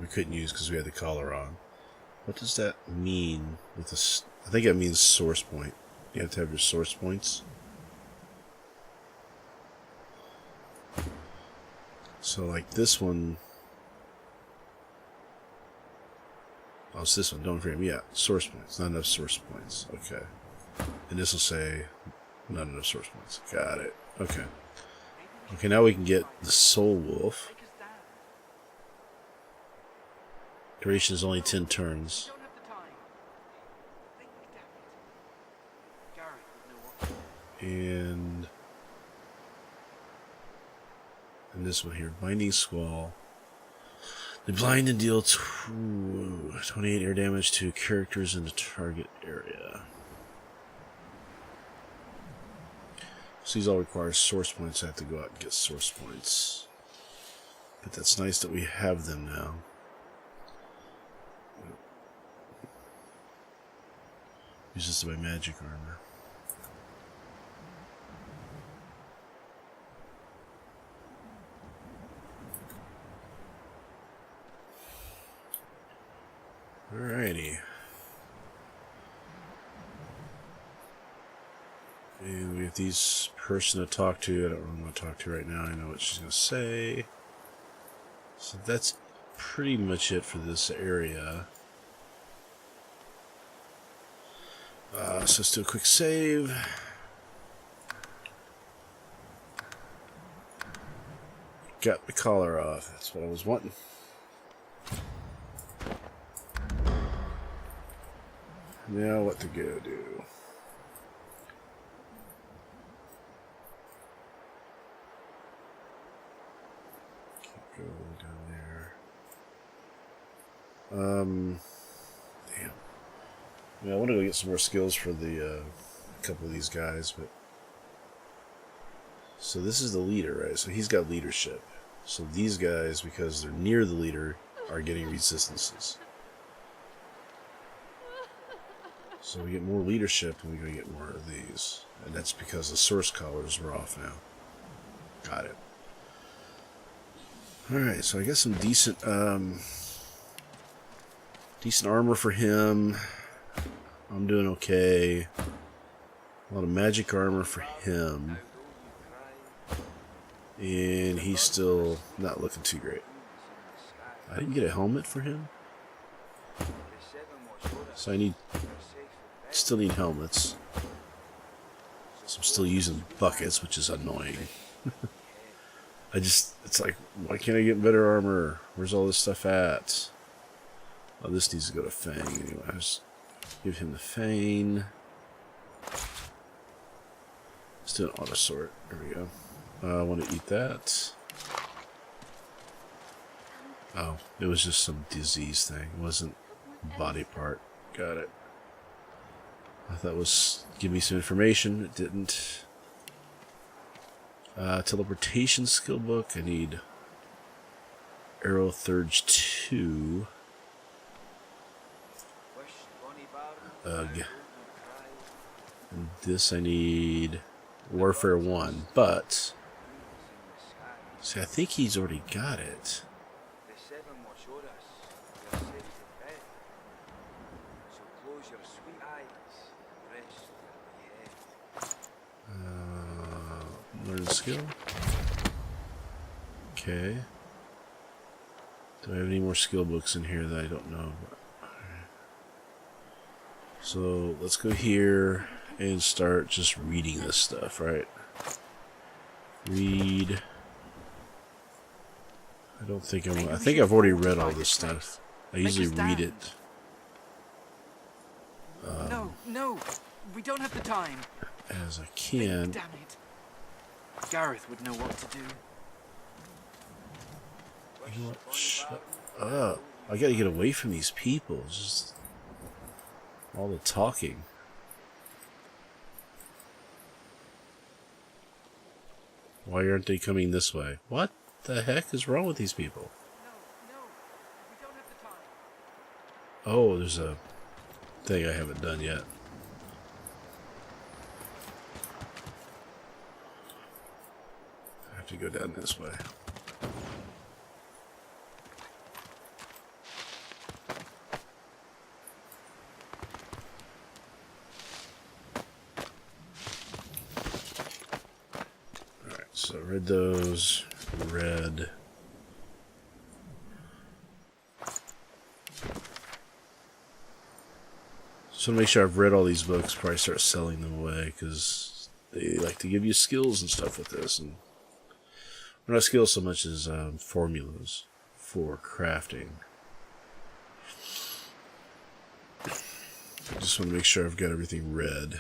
We couldn't use because we had the collar on. What does that mean with this? I think it means source point. You have to have your source points. So like this one. Oh, it's this one. Don't forget. Yeah, source points. Not enough source points. Okay. And this will say not enough source points. Got it. Okay. Okay, now we can get the Soul Wolf. Duration is only 10 turns. And this one here, Binding Squall. They blind and deal 28 air damage to characters in the target area. So these all require source points. I have to go out and get source points. But that's nice that we have them now. Uses my magic armor. Alrighty. And we have these person to talk to. I don't really want to talk to right now. I know what she's going to say. So that's pretty much it for this area. So let's do a quick save. Got the collar off. That's what I was wanting. Now what to go do? Keep going down there. Damn. Yeah, I want to go get some more skills for the couple of these guys, but so this is the leader, right? So he's got leadership. So these guys, because they're near the leader, are getting resistances. So we get more leadership and we're going to get more of these. And that's because the source collars are off now. Got it. Alright, so I got some decent decent armor for him. I'm doing okay. A lot of magic armor for him. And he's still not looking too great. I didn't get a helmet for him. So I still need helmets. So I'm still using buckets, which is annoying. It's like, why can't I get better armor? Where's all this stuff at? Oh, this needs to go to Fang anyway. I'll just give him the Fang. Let's do an auto sort. There we go. I want to eat that. Oh, it was just some disease thing. It wasn't a body part. Got it. I thought it was give me some information. It didn't. Teleportation skill book. I need Arrow Thurge 2. Ugh. And this I need Warfare 1, but see, I think he's already got it. Learn skill. Okay. Do I have any more skill books in here that I don't know about? So let's go here and start just reading this stuff, right? Read. I don't think I think I've already read all this stuff. I usually read it. No, we don't have the time. As I can. Damn it. Gareth would know what to do. You know what? Shut up. I gotta get away from these people. It's just all the talking. Why aren't they coming this way? What the heck is wrong with these people? No, we don't have the time. Oh, there's a thing I haven't done yet. I have to go down this way. Alright, so read those. Read. So to make sure I've read all these books before I start selling them away, because they like to give you skills and stuff with this, and not skills so much as formulas for crafting. I just want to make sure I've got everything read.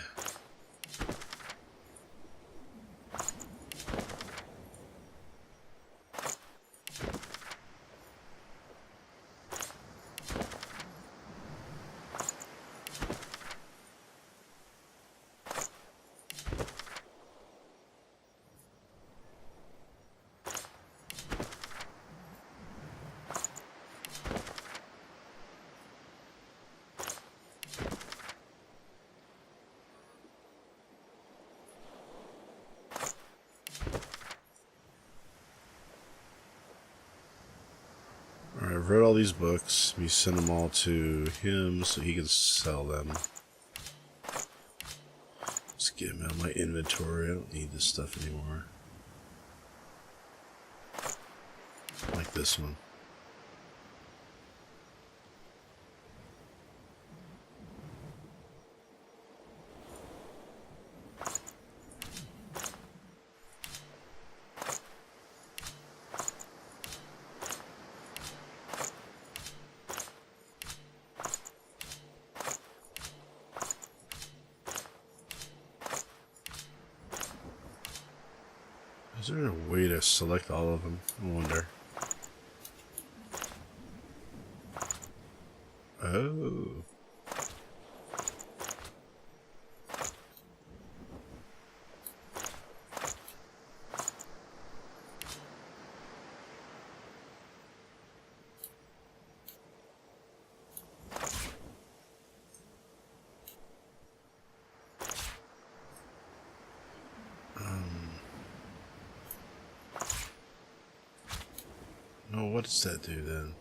I've read all these books. We send them all to him so he can sell them. Let's get them out of my inventory. I don't need this stuff anymore. Like this one. Is there a way to select all of them? I wonder. Oh. No, what does that do then?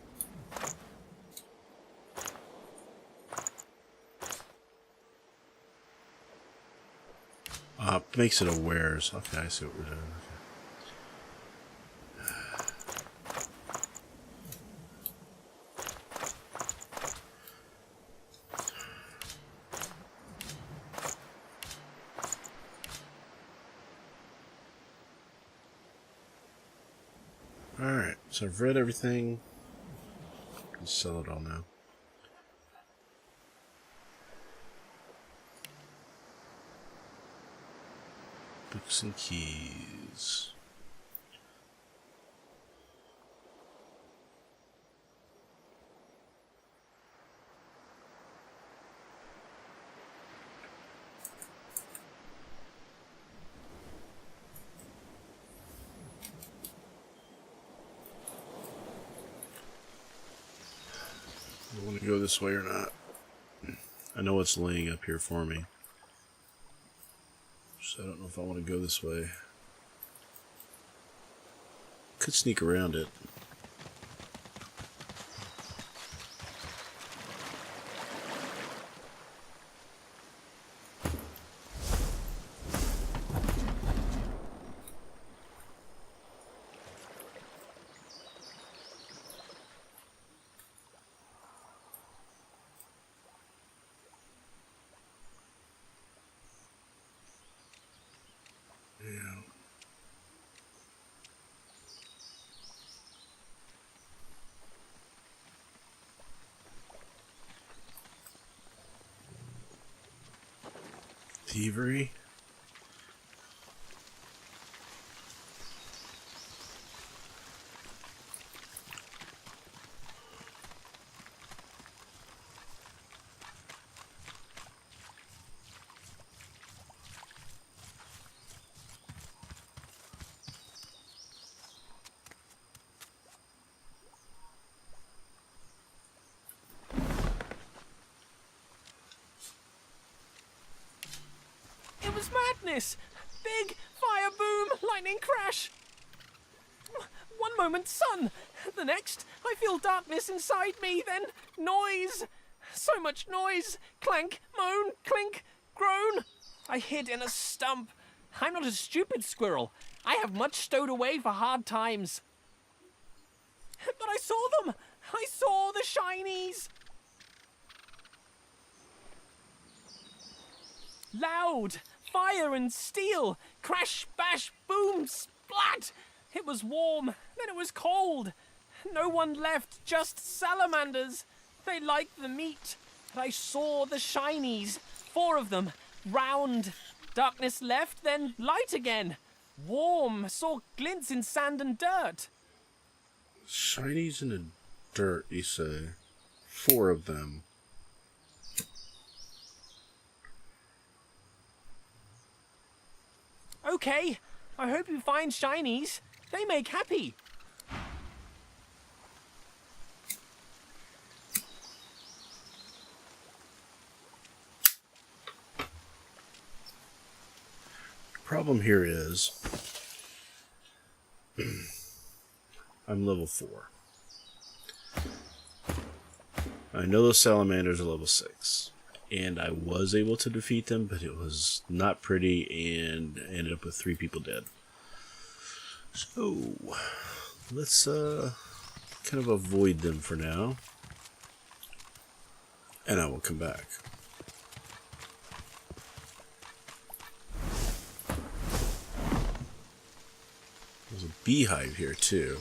Makes it awares. Okay, I see what we're doing. Okay. Alright, so I've read everything. Let's sell it all now. Books and keys. I want to go this way or not. I know it's laying up here for me. So I don't know if I want to go this way. Could sneak around it. Thievery? It was madness! Big fire boom, lightning crash! One moment sun, the next I feel darkness inside me, then noise! So much noise! Clank, moan, clink, groan! I hid in a stump. I'm not a stupid squirrel. I have much stowed away for hard times. But I saw them! I saw the shinies! Loud! Fire and steel! Crash, bash, boom, splat! It was warm, then it was cold. No one left, just salamanders. They liked the meat. But I saw the shinies. 4 of them. Round. Darkness left, then light again. Warm. Saw glints in sand and dirt. Shinies in the dirt, you say. 4 of them. Okay, I hope you find shinies. They make happy. Problem here is I'm level 4. I know those salamanders are level 6. And I was able to defeat them, but it was not pretty and ended up with 3 people dead. So, let's kind of avoid them for now. And I will come back. There's a beehive here too.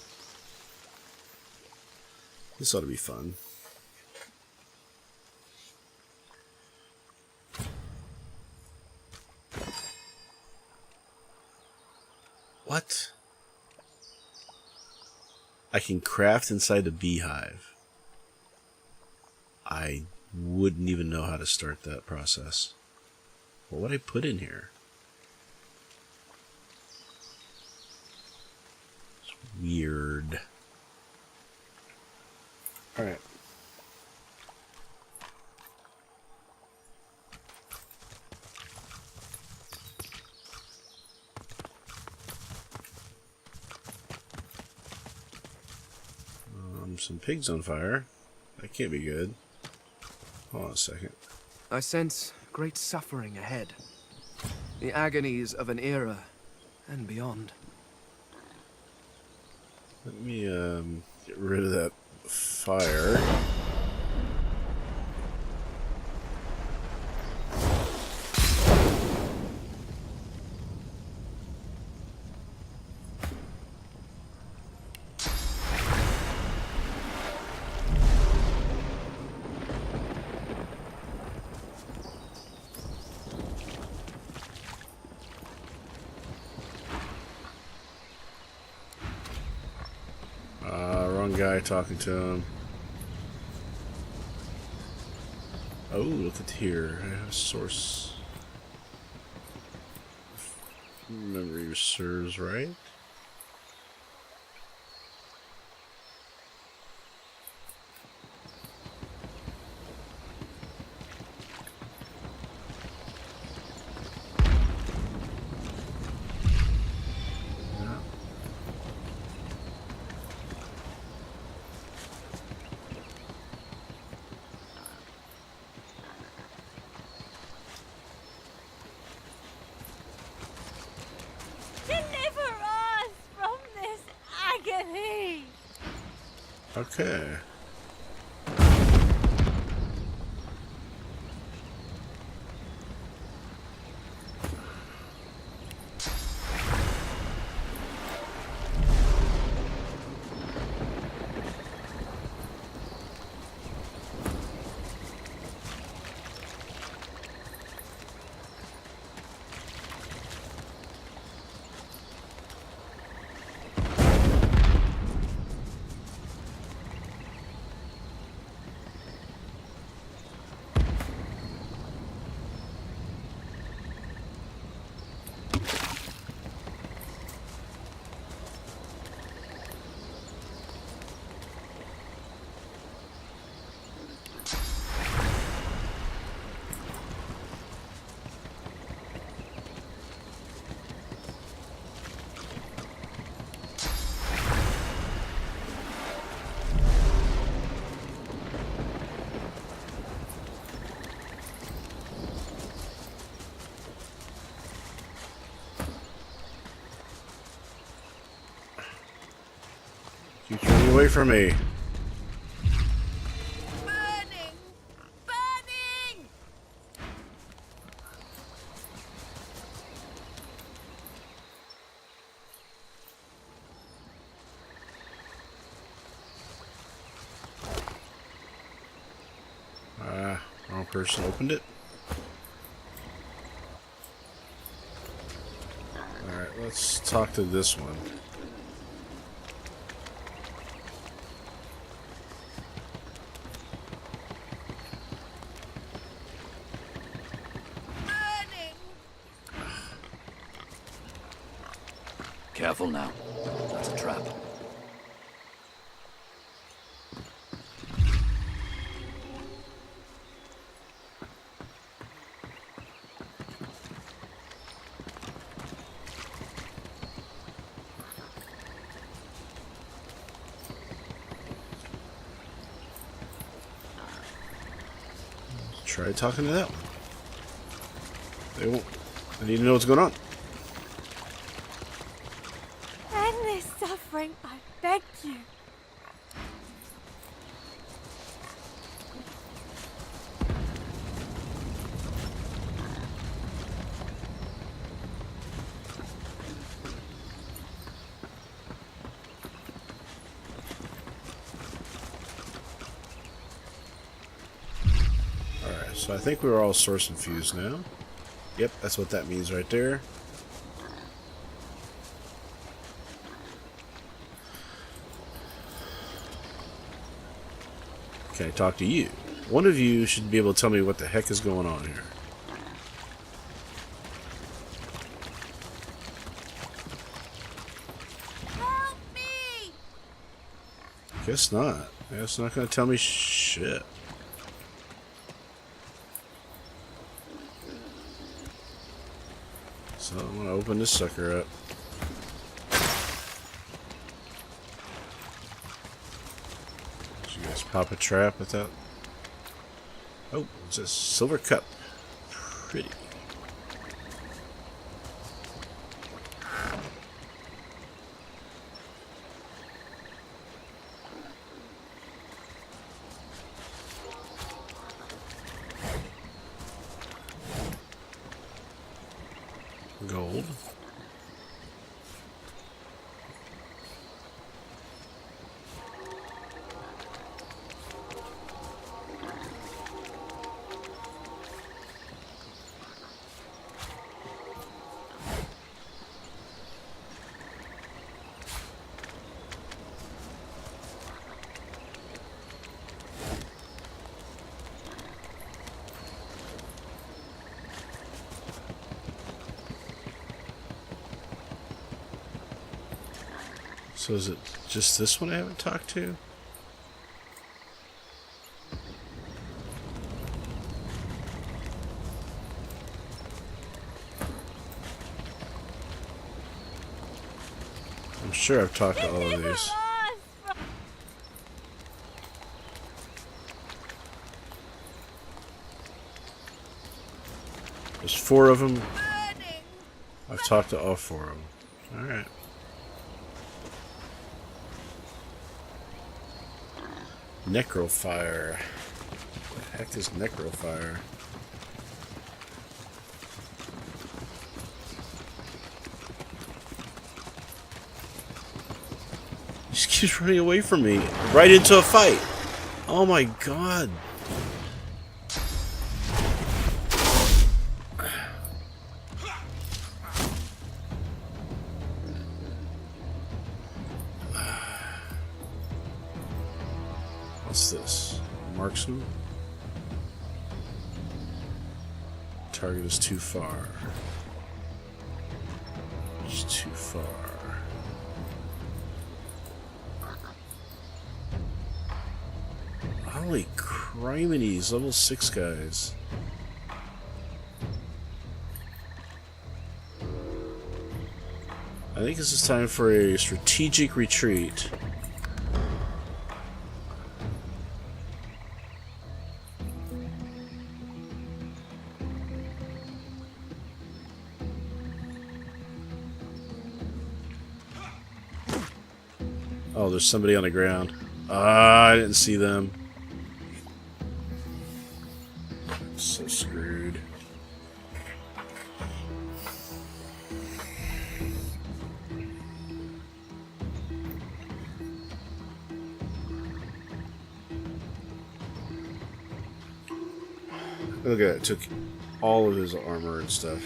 This ought to be fun. What? I can craft inside the beehive. I wouldn't even know how to start that process. What would I put in here? It's weird. Alright. Some pigs on fire. That can't be good. Hold on a second. I sense great suffering ahead. The agonies of an era and beyond. Let me get rid of that fire. Wrong guy talking to him. Oh, look at here. I have a source. If memory serves right. Okay. Keep turning away from me. Burning! Burning! Wrong person opened it. Alright, let's talk to this one. Careful now. That's a trap. Try talking to that one. They won't. I need to know what's going on. End this suffering, I beg you. Alright, so I think we're all source infused now. Yep, that's what that means right there. Can I talk to you? One of you should be able to tell me what the heck is going on here. Help me! Guess not. Guess not gonna tell me shit. So I'm gonna open this sucker up. Did you guys pop a trap with that? Oh, it's a silver cup. Pretty. Gold. So is it just this one I haven't talked to? I'm sure I've talked to all of these. There's 4 of them. I've talked to all 4 of them. Alright. Necrofire. What the heck is Necrofire? He just keeps running away from me. Right into a fight. Oh my god. What's this? Marksman? Target is too far. It's too far. Holy criminies, level 6 guys. I think this is time for a strategic retreat. Oh, there's somebody on the ground. Ah, I didn't see them. I'm so screwed. Look at that, took all of his armor and stuff.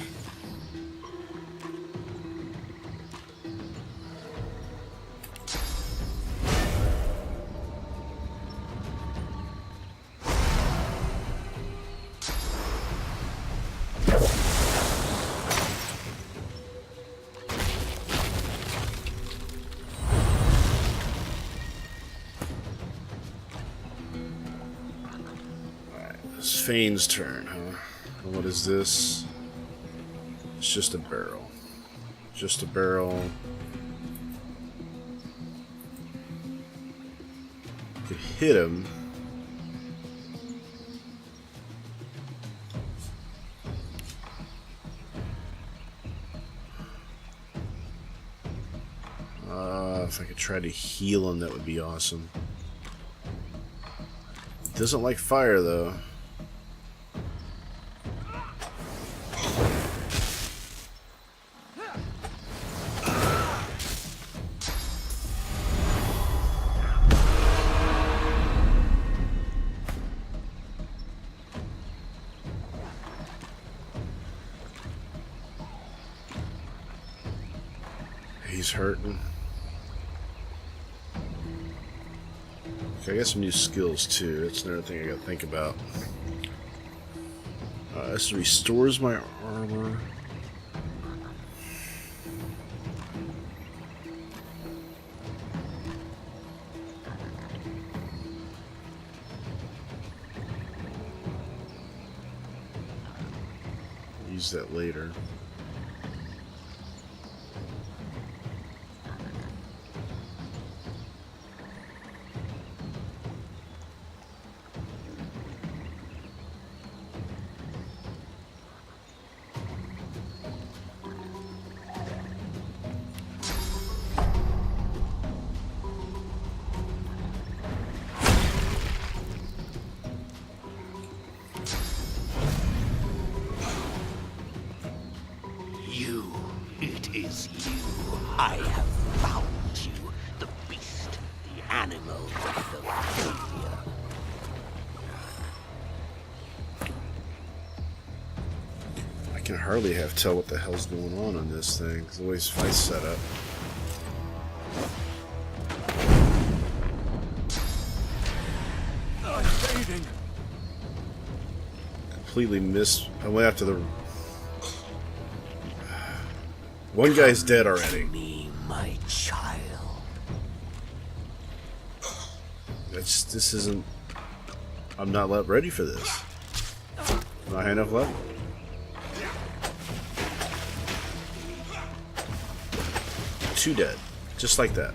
It's Fane's turn, huh? And what is this? It's just a barrel. Just a barrel. To hit him. If I could try to heal him, that would be awesome. Doesn't like fire, though. He's hurting. Okay, I got some new skills too. That's another thing I gotta think about. This restores my armor. Use that later. It is you. I have found you. The beast, the animal, the failure. I can hardly tell what the hell's going on this thing. There's always fights set up. I'm fading. Completely missed. I went after the... One guy's dead already. Me, my child. This isn't... I'm not ready for this. Not high enough level. Two dead. Just like that.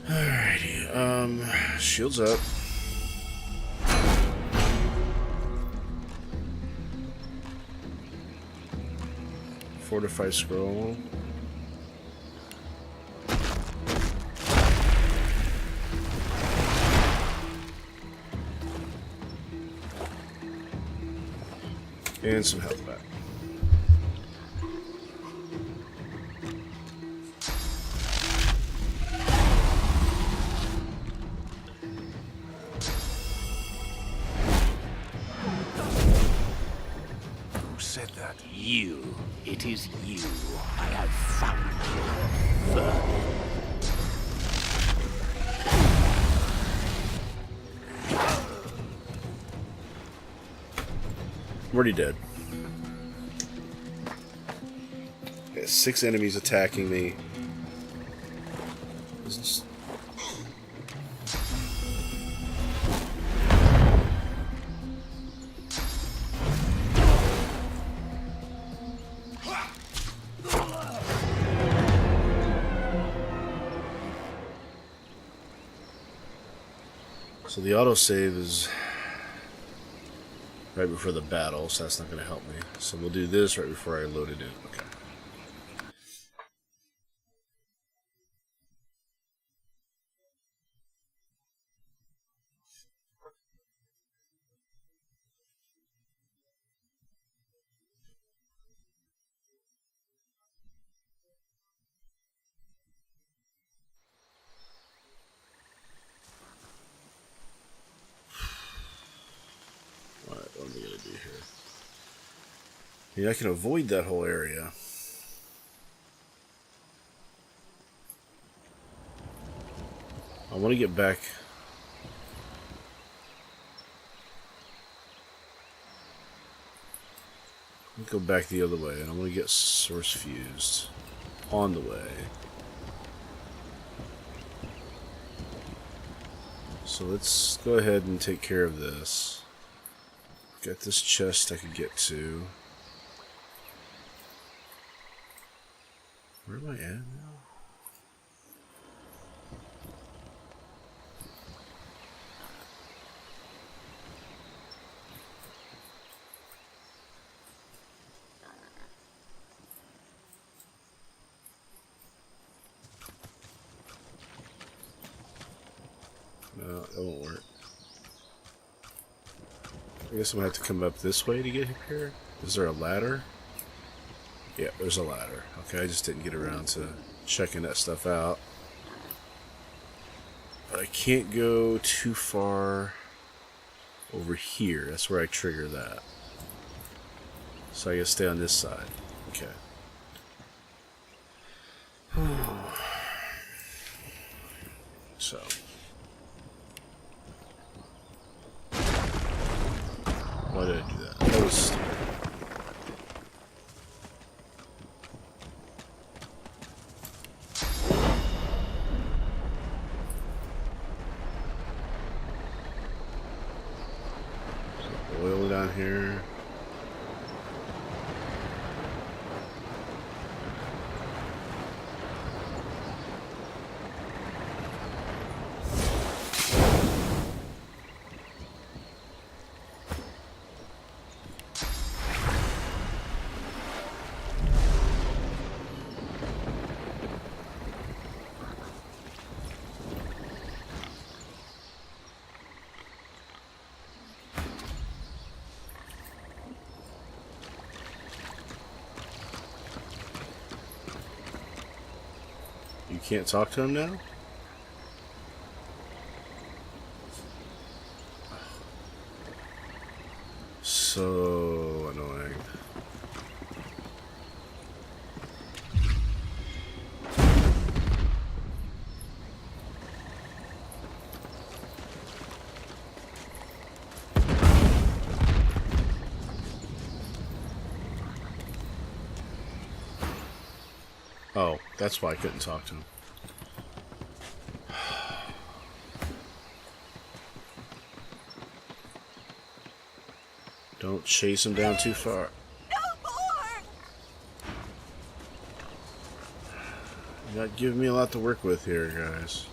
Alrighty, shields up. Fortify scroll. And some health back. Who said that? You. It is you. I have found you. I'm already dead. Yeah, 6 enemies attacking me. So the autosave is right before the battle, so that's not going to help me. So we'll do this right before I load it in. Okay. Alright, what am I going to do here? Yeah, I can avoid that whole area. I want to get back. Let me go back the other way, and I want to get source fused on the way. So let's go ahead and take care of this. Got this chest I could get to. Where am I at now? I guess I'm gonna have to come up this way to get here. Is there a ladder? Yeah, there's a ladder. Okay, I just didn't get around to checking that stuff out. But I can't go too far over here. That's where I trigger that. So I gotta stay on this side. Okay. So. Why did I do that? That was stupid. Oil down here. You can't talk to him now? So annoying. Oh, that's why I couldn't talk to him. Don't chase him down too far. You're not giving me a lot to work with here, guys.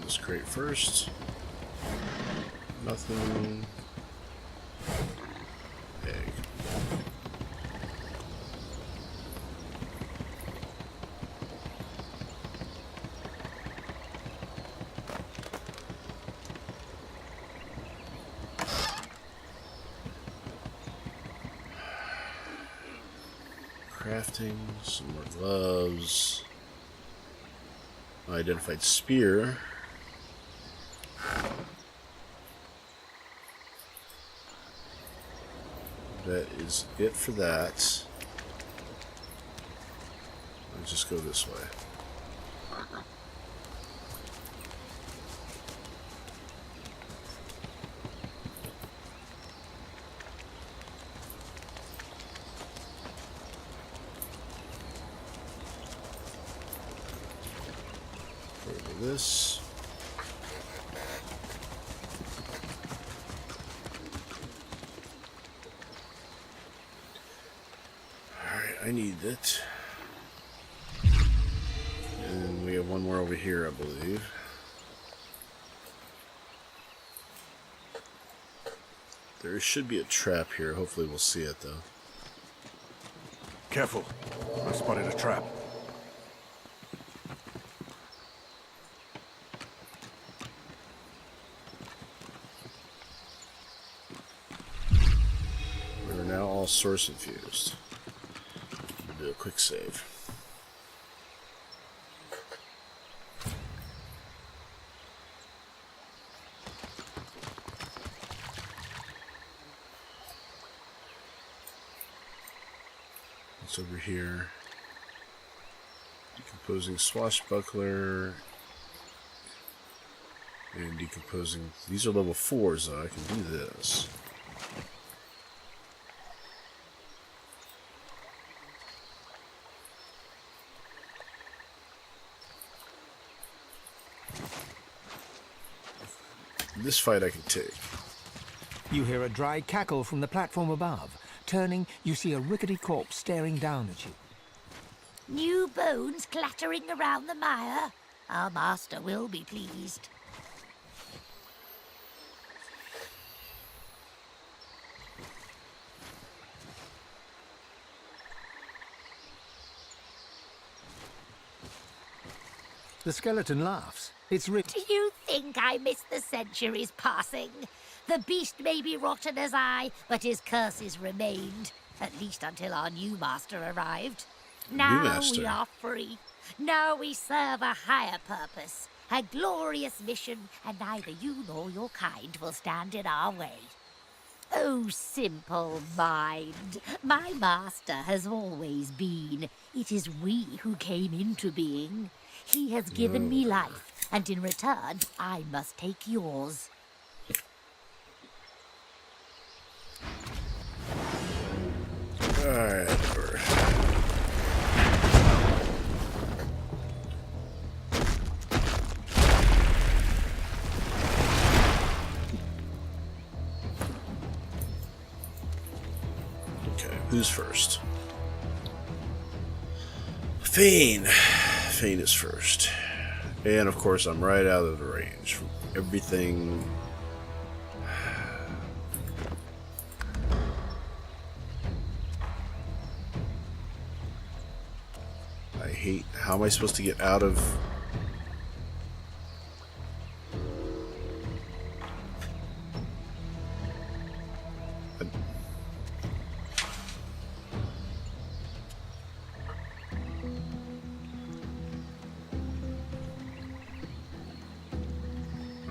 This crate first. Nothing. Egg. Crafting, some more gloves. Identified spear. That is it for that. Let's just go this way. Over this. I need it. And we have one more over here, I believe. There should be a trap here. Hopefully we'll see it, though. Careful. I spotted a trap. We're now all source infused. Duh. a quick save. What's over here? Decomposing swashbuckler. And decomposing. These are level 4s, though. I can do this. This fight I can take. You hear a dry cackle from the platform above. Turning, you see a rickety corpse staring down at you. New bones clattering around the mire. Our master will be pleased. The skeleton laughs. It's Do you think I missed the centuries passing? The beast may be rotten as I, but his curses remained. At least until our new master arrived. Now we are free. Now we serve a higher purpose. A glorious mission, and neither you nor your kind will stand in our way. Oh, simple mind. My master has always been. It is we who came into being. He has given me life, and in return, I must take yours. Alright, okay, who's first? Fane. Fane is first. And of course I'm right out of the range from everything. I hate, how am I supposed to get out of...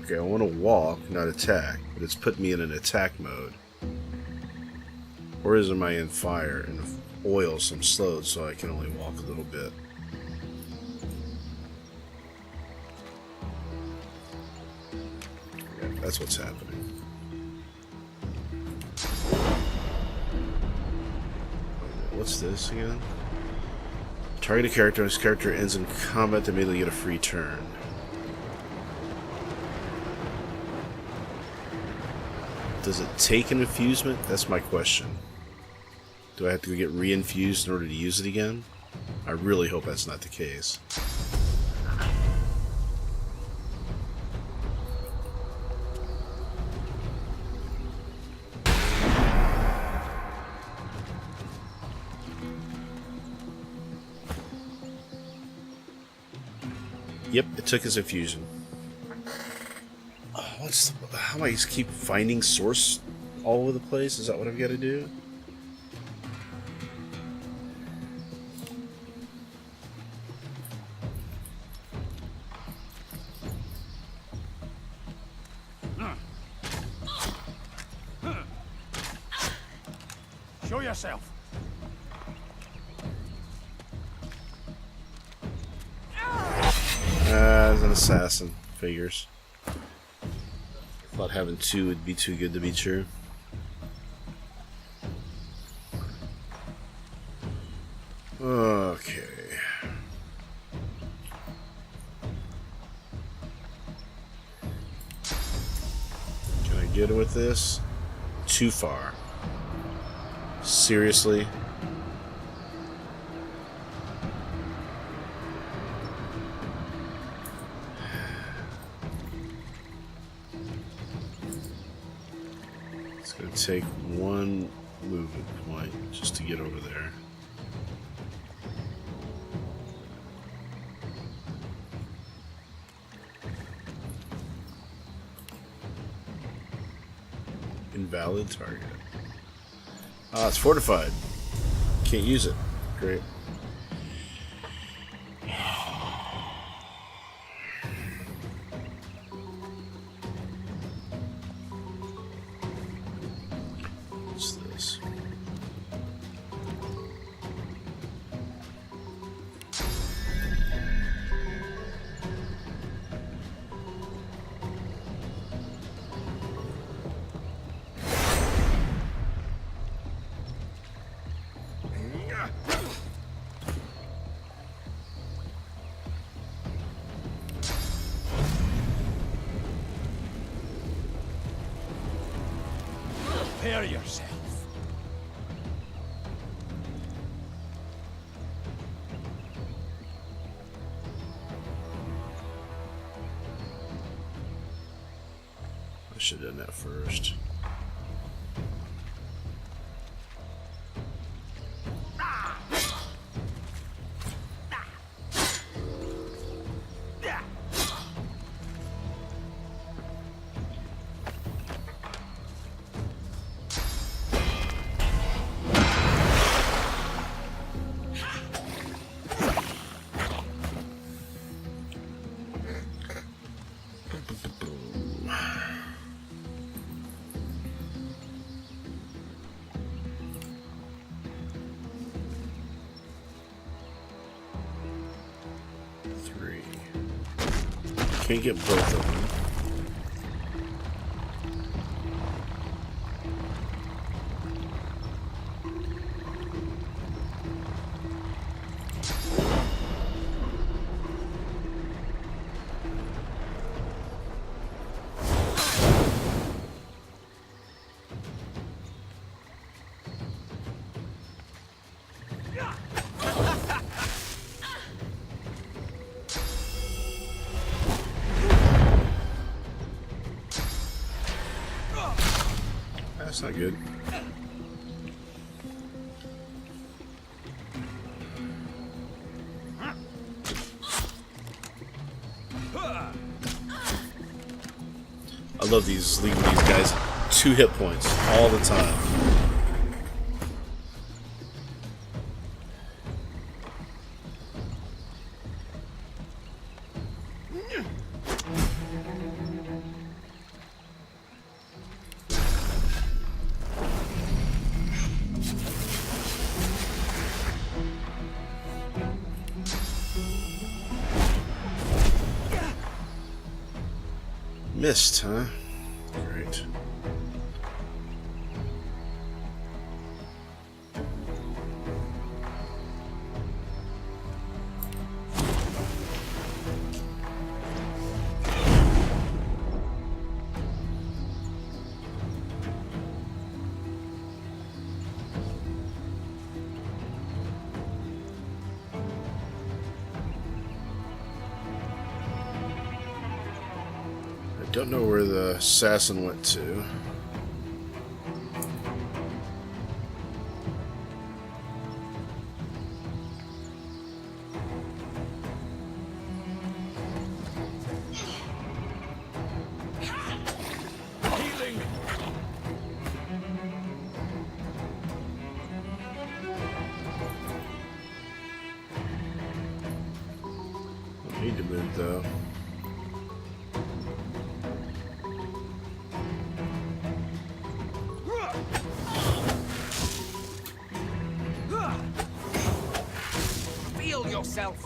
Okay, I want to walk, not attack, but it's put me in an attack mode. Or am I in fire and oil, so I'm slowed, so I can only walk a little bit. Yeah, that's what's happening. What's this again? Target a character, this character ends in combat to immediately get a free turn. Does it take an infusement? That's my question. Do I have to get re-infused in order to use it again? I really hope that's not the case. Yep, it took his infusion. How am I just keep finding source all over the place? Is that what I've got to do? Show yourself. As an assassin, figures. Thought having two would be too good to be true. Okay. Can I get it with this? Too far. Seriously? Take one movement point just to get over there. Invalid target. Ah, it's fortified. Can't use it. Great. Prepare yourself. I should have done that first. Can't get both of them. That's not good. I love these, leaving these guys 2 hit points all the time. Missed, huh? Great. Don't know where the assassin went to. Healing. I need to move though. Feel yourself.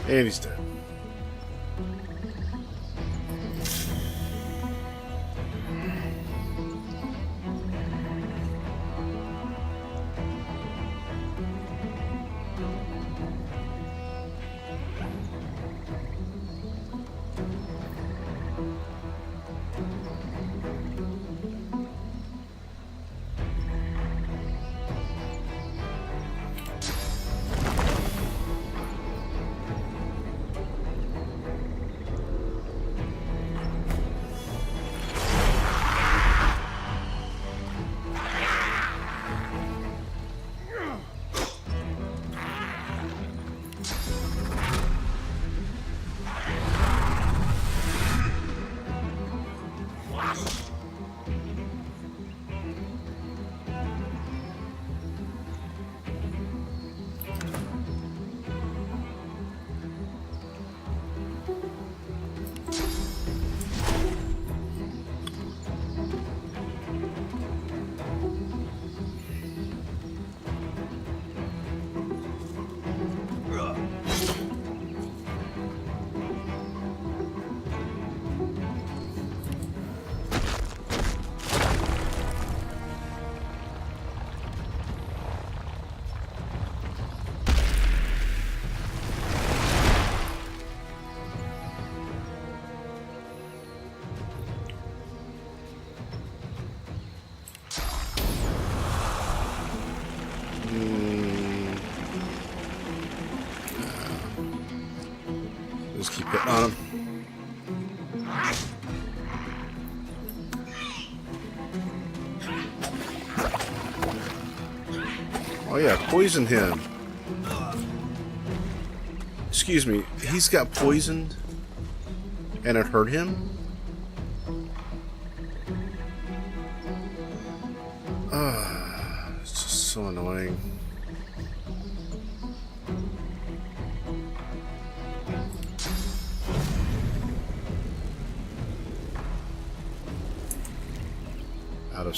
And he's dead. keep hitting on him. Oh yeah, poison him. Excuse me, he's got poisoned and it hurt him? It's just so annoying. Out of...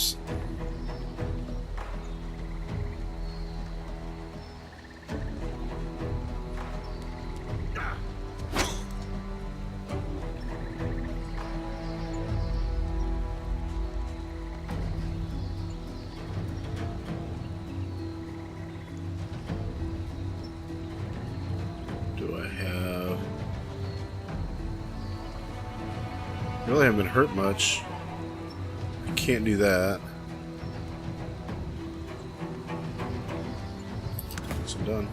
Do I have... Really haven't been hurt much. I can't do that. So I'm done.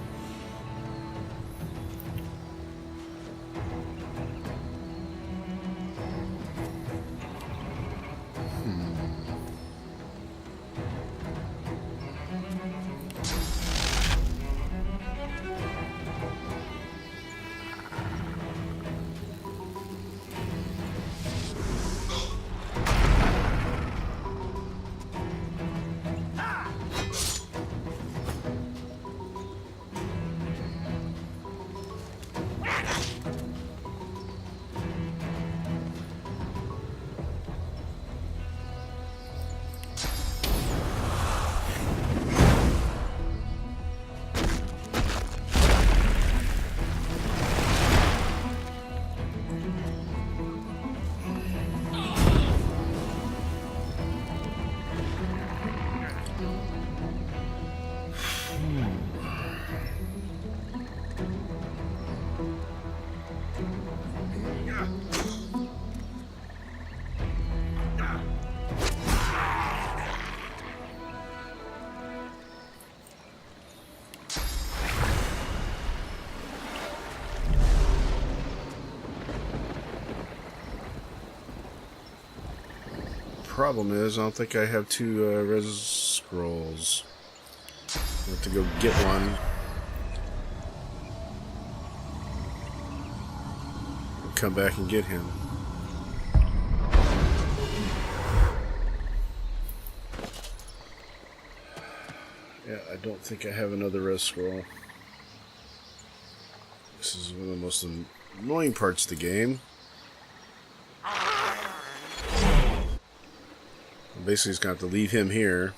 Problem is, I don't think I have 2 res scrolls. I have to go get one. And come back and get him. Yeah, I don't think I have another res scroll. This is one of the most annoying parts of the game. Basically, just gonna have to leave him here.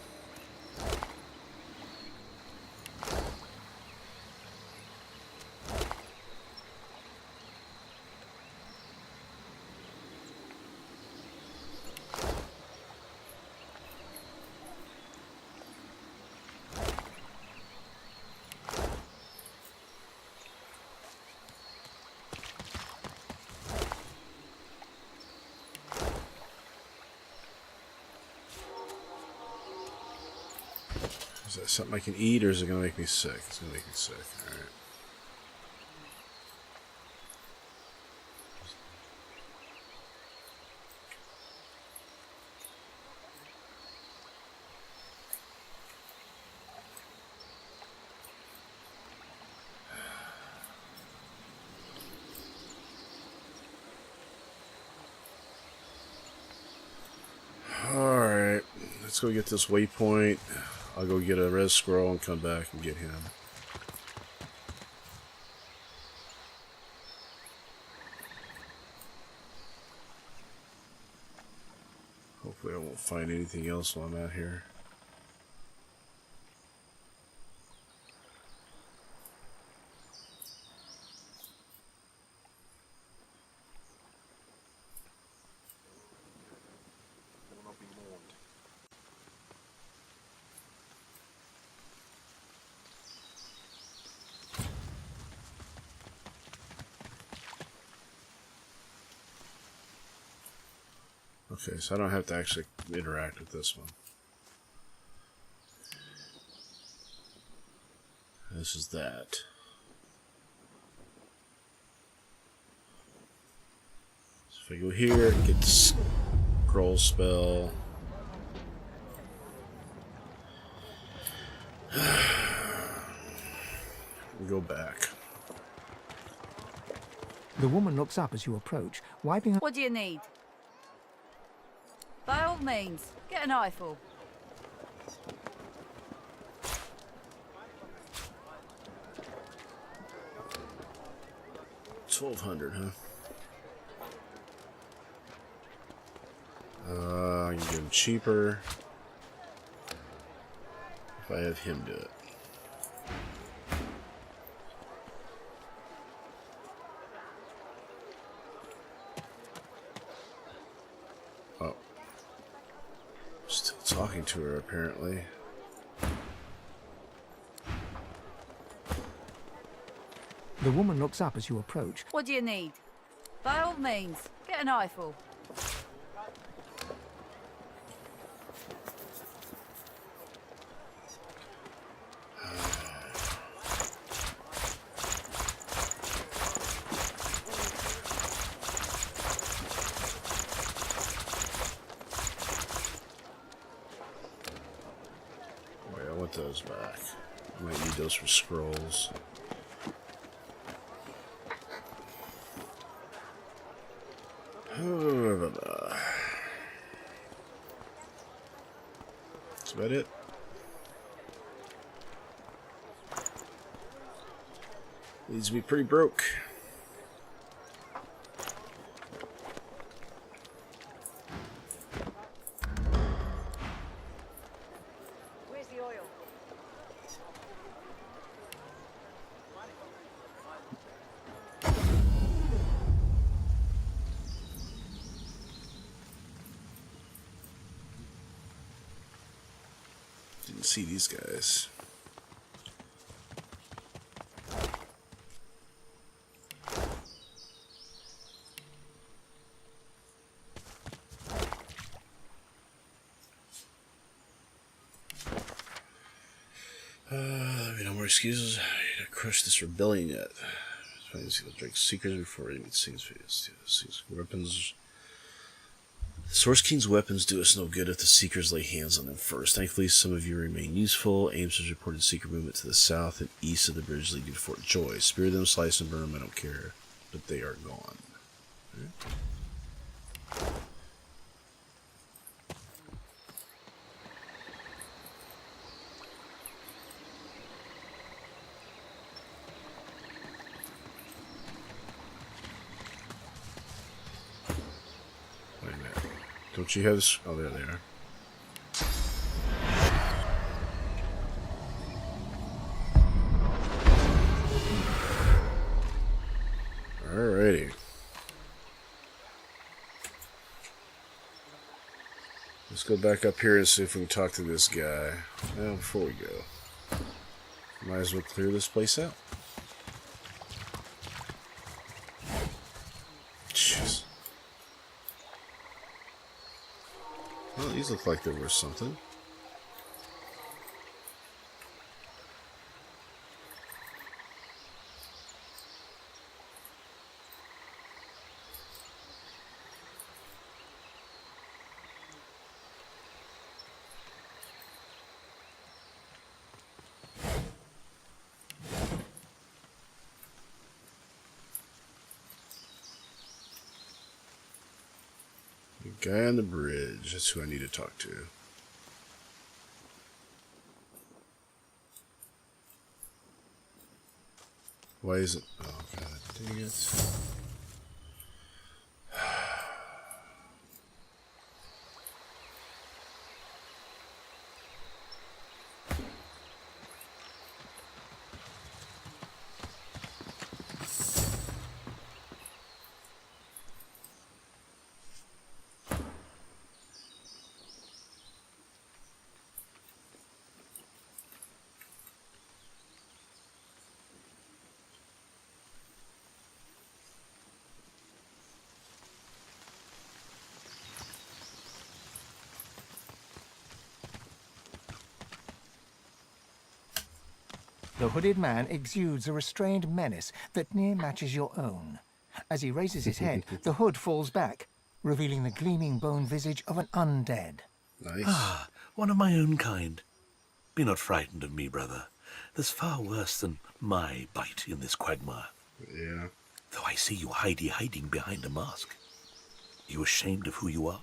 Is that something I can eat, or is it going to make me sick? It's going to make me sick. Alright. Alright. Let's go get this waypoint. I'll go get a res scroll and come back and get him. Hopefully I won't find anything else while I'm out here. Okay, so I don't have to actually interact with this one. This is that. If I go here, get the scroll spell. We go back. The woman looks up as you approach, wiping her... What do you need? By all means, get an eyeful. $1,200, huh? I can get him cheaper if I have him do it. Oh. Still talking to her, apparently. The woman looks up as you approach. What do you need? By all means, get an eyeful. Wait, I want those back. I might need those for scrolls. That's about it. Needs to be pretty broke. Where's the oil? Didn't see these guys. No more excuses. I gotta crush this rebellion yet. Find these drink seekers before any sings weapons. The Source King's weapons do us no good if the Seekers lay hands on them first. Thankfully, some of you remain useful. Ames has reported Seeker movement to the south and east of the bridge leading to Fort Joy. Spear them, slice and burn them, I don't care. But they are gone. Right? Wait a minute. Don't you have this? Oh, there they are. Alrighty. Let's go back up here and see if we can talk to this guy. Well, before we go, might as well clear this place out. Jeez. Well, these look like they're worth something. The guy on the bridge, that's who I need to talk to. Why is it? Oh, god dang it. The hooded man exudes a restrained menace that near matches your own. As he raises his head, the hood falls back, revealing the gleaming bone visage of an undead. Nice. Ah, one of my own kind. Be not frightened of me, brother. There's far worse than my bite in this quagmire. Yeah. Though I see you hiding behind a mask. You ashamed of who you are?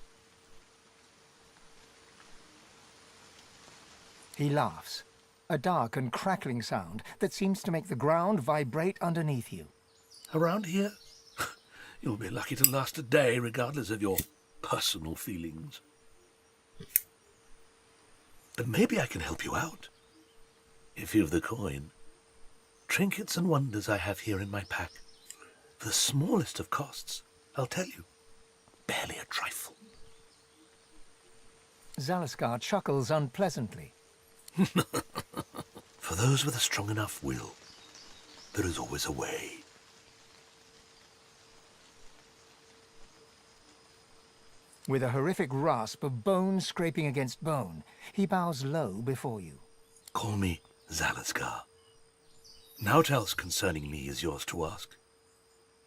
He laughs, a dark and crackling sound that seems to make the ground vibrate underneath you. Around here? You'll be lucky to last a day, regardless of your personal feelings. But maybe I can help you out. If you've the coin. Trinkets and wonders I have here in my pack. For the smallest of costs, I'll tell you. Barely a trifle. Zalaskar chuckles unpleasantly. For those with a strong enough will, there is always a way. With a horrific rasp of bone scraping against bone, he bows low before you. Call me Zalaskar. Naught else concerning me is yours to ask.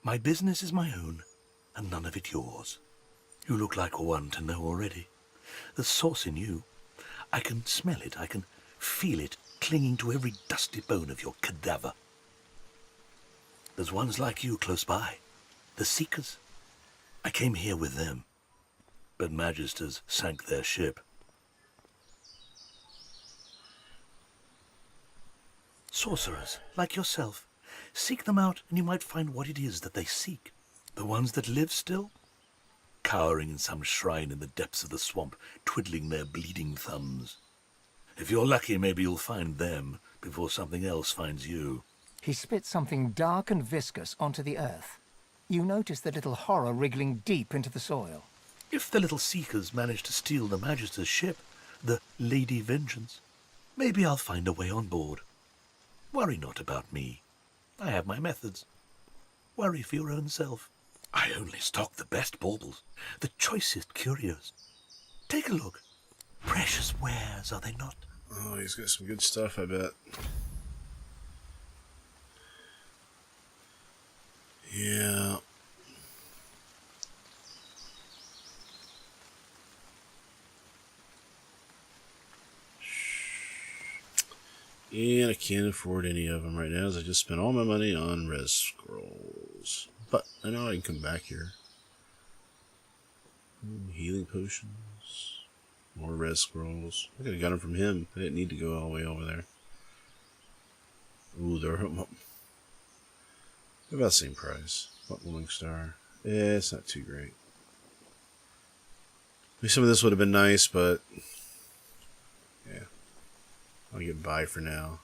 My business is my own, and none of it yours. You look like one to know already. The source in you. I can smell it, I can feel it clinging to every dusty bone of your cadaver. There's ones like you close by, the Seekers. I came here with them, but Magisters sank their ship. Sorcerers, like yourself, seek them out and you might find what it is that they seek. The ones that live still, cowering in some shrine in the depths of the swamp, twiddling their bleeding thumbs. If you're lucky, maybe you'll find them before something else finds you. He spits something dark and viscous onto the earth. You notice the little horror wriggling deep into the soil. If the little Seekers manage to steal the Magister's ship, the Lady Vengeance, maybe I'll find a way on board. Worry not about me. I have my methods. Worry for your own self. I only stock the best baubles, the choicest curios. Take a look. Precious wares, are they not? Oh, he's got some good stuff, I bet. Yeah. And I can't afford any of them right now, as I just spent all my money on res scrolls. But I know I can come back here. Healing potions. More res scrolls. I could have got them from him. I didn't need to go all the way over there. Ooh, they're about the same price. Buckling Star. Yeah, it's not too great. Maybe some of this would have been nice, but yeah. I'll get by for now.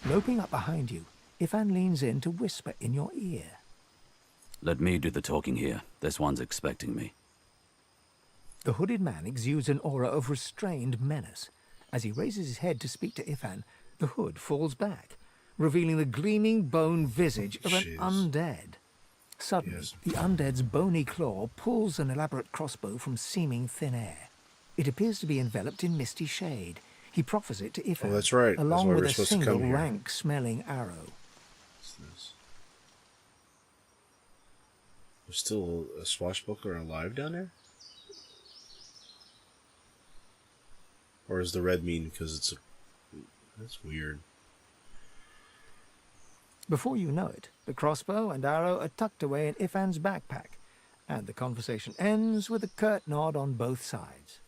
Loping up behind you, Ifan leans in to whisper in your ear. Let me do the talking here. This one's expecting me. The hooded man exudes an aura of restrained menace. As he raises his head to speak to Ifan, the hood falls back, revealing the gleaming bone visage of an undead. Suddenly, the undead's bony claw pulls an elaborate crossbow from seeming thin air. It appears to be enveloped in misty shade. He proffers it to Ifan, Oh, that's right. along That's why with we're a supposed to single come here. rank-smelling arrow. There's still a swashbuckler alive down there? Or is the red mean because it's a... That's weird. Before you know it, the crossbow and arrow are tucked away in Ifan's backpack, and the conversation ends with a curt nod on both sides.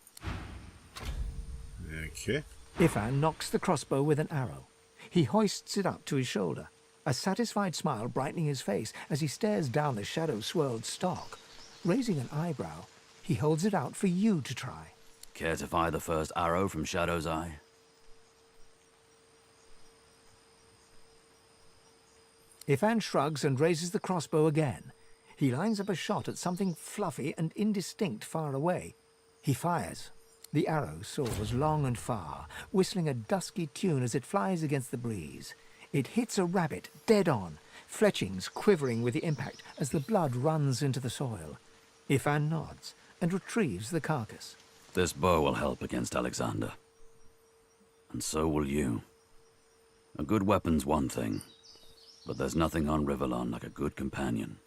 Okay. Ifan knocks the crossbow with an arrow. He hoists it up to his shoulder, a satisfied smile brightening his face as he stares down the shadow-swirled stock. Raising an eyebrow, he holds it out for you to try. Care to fire the first arrow from Shadow's Eye? Ifan shrugs and raises the crossbow again. He lines up a shot at something fluffy and indistinct far away. He fires. The arrow soars long and far, whistling a dusky tune as it flies against the breeze. It hits a rabbit dead on, fletchings quivering with the impact as the blood runs into the soil. Ifan nods and retrieves the carcass. This bow will help against Alexander. And so will you. A good weapon's one thing, but there's nothing on Rivellon like a good companion.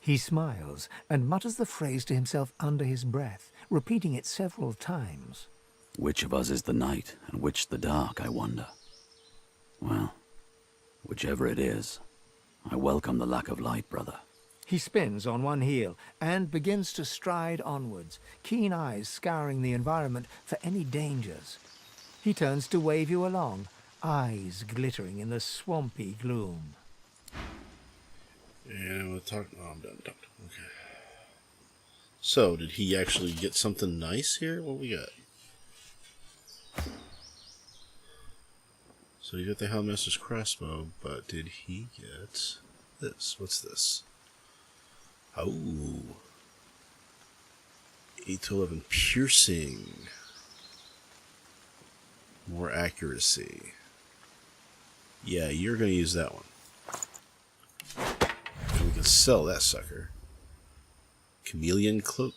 He smiles and mutters the phrase to himself under his breath, repeating it several times. Which of us is the night and which the dark, I wonder? Well, whichever it is, I welcome the lack of light, brother. He spins on one heel and begins to stride onwards, keen eyes scouring the environment for any dangers. He turns to wave you along, eyes glittering in the swampy gloom. And we'll talk. Oh, I'm done talking. Okay. So, did he actually get something nice here? What we got? So you got the Hellmaster's crossbow, but did he get this? What's this? Oh. 8 to 11 piercing. More accuracy. Yeah, you're going to use that one. And we can sell that sucker. Chameleon cloak.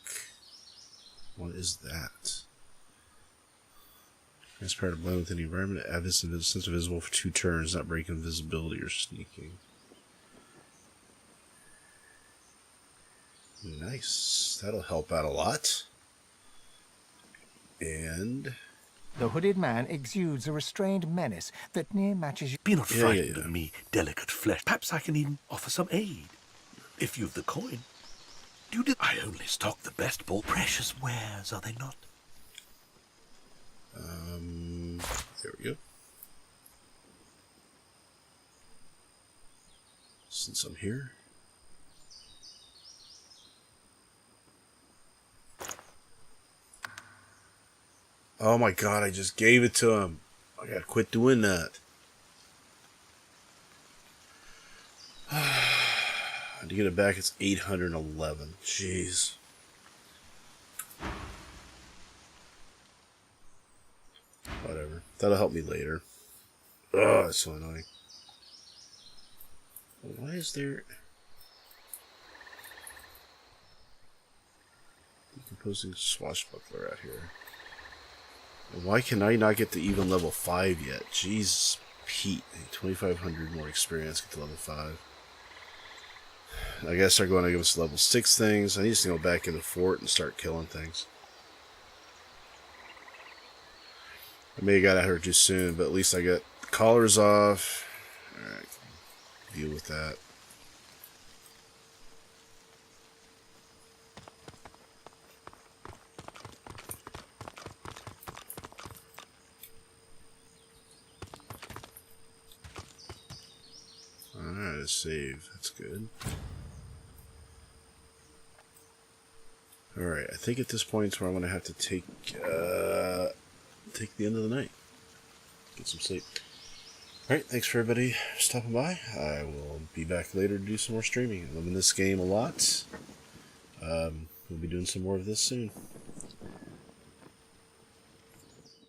What is that? Transparent to blend with any environment. Add this since invisible for 2 turns, not breaking invisibility or sneaking. Nice. That'll help out a lot. And The hooded man exudes a restrained menace that near matches you. Be not frightened of me, delicate flesh. Perhaps I can even offer some aid. If you've the coin. I only stock the best ball. Precious wares, are they not? There we go. Since I'm here. Oh my god, I just gave it to him. I gotta quit doing that. To get it back, it's 811. Jeez. Whatever. That'll help me later. Oh, that's so annoying. Why is there... Decomposing swashbuckler out here. And why can I not get to even level 5 yet? Jeez, Pete. 2,500 more experience, get to level 5. I guess they're going to give us level 6 things. I need to go back in the fort and start killing things. I may have got out here too soon, but at least I got the collars off. Alright, deal with that. Alright, a save. That's good. Alright, I think at this point it's where I'm going to have to take the end of the night. Get some sleep. Alright, thanks for everybody stopping by. I will be back later to do some more streaming. I'm loving this game a lot. We'll be doing some more of this soon.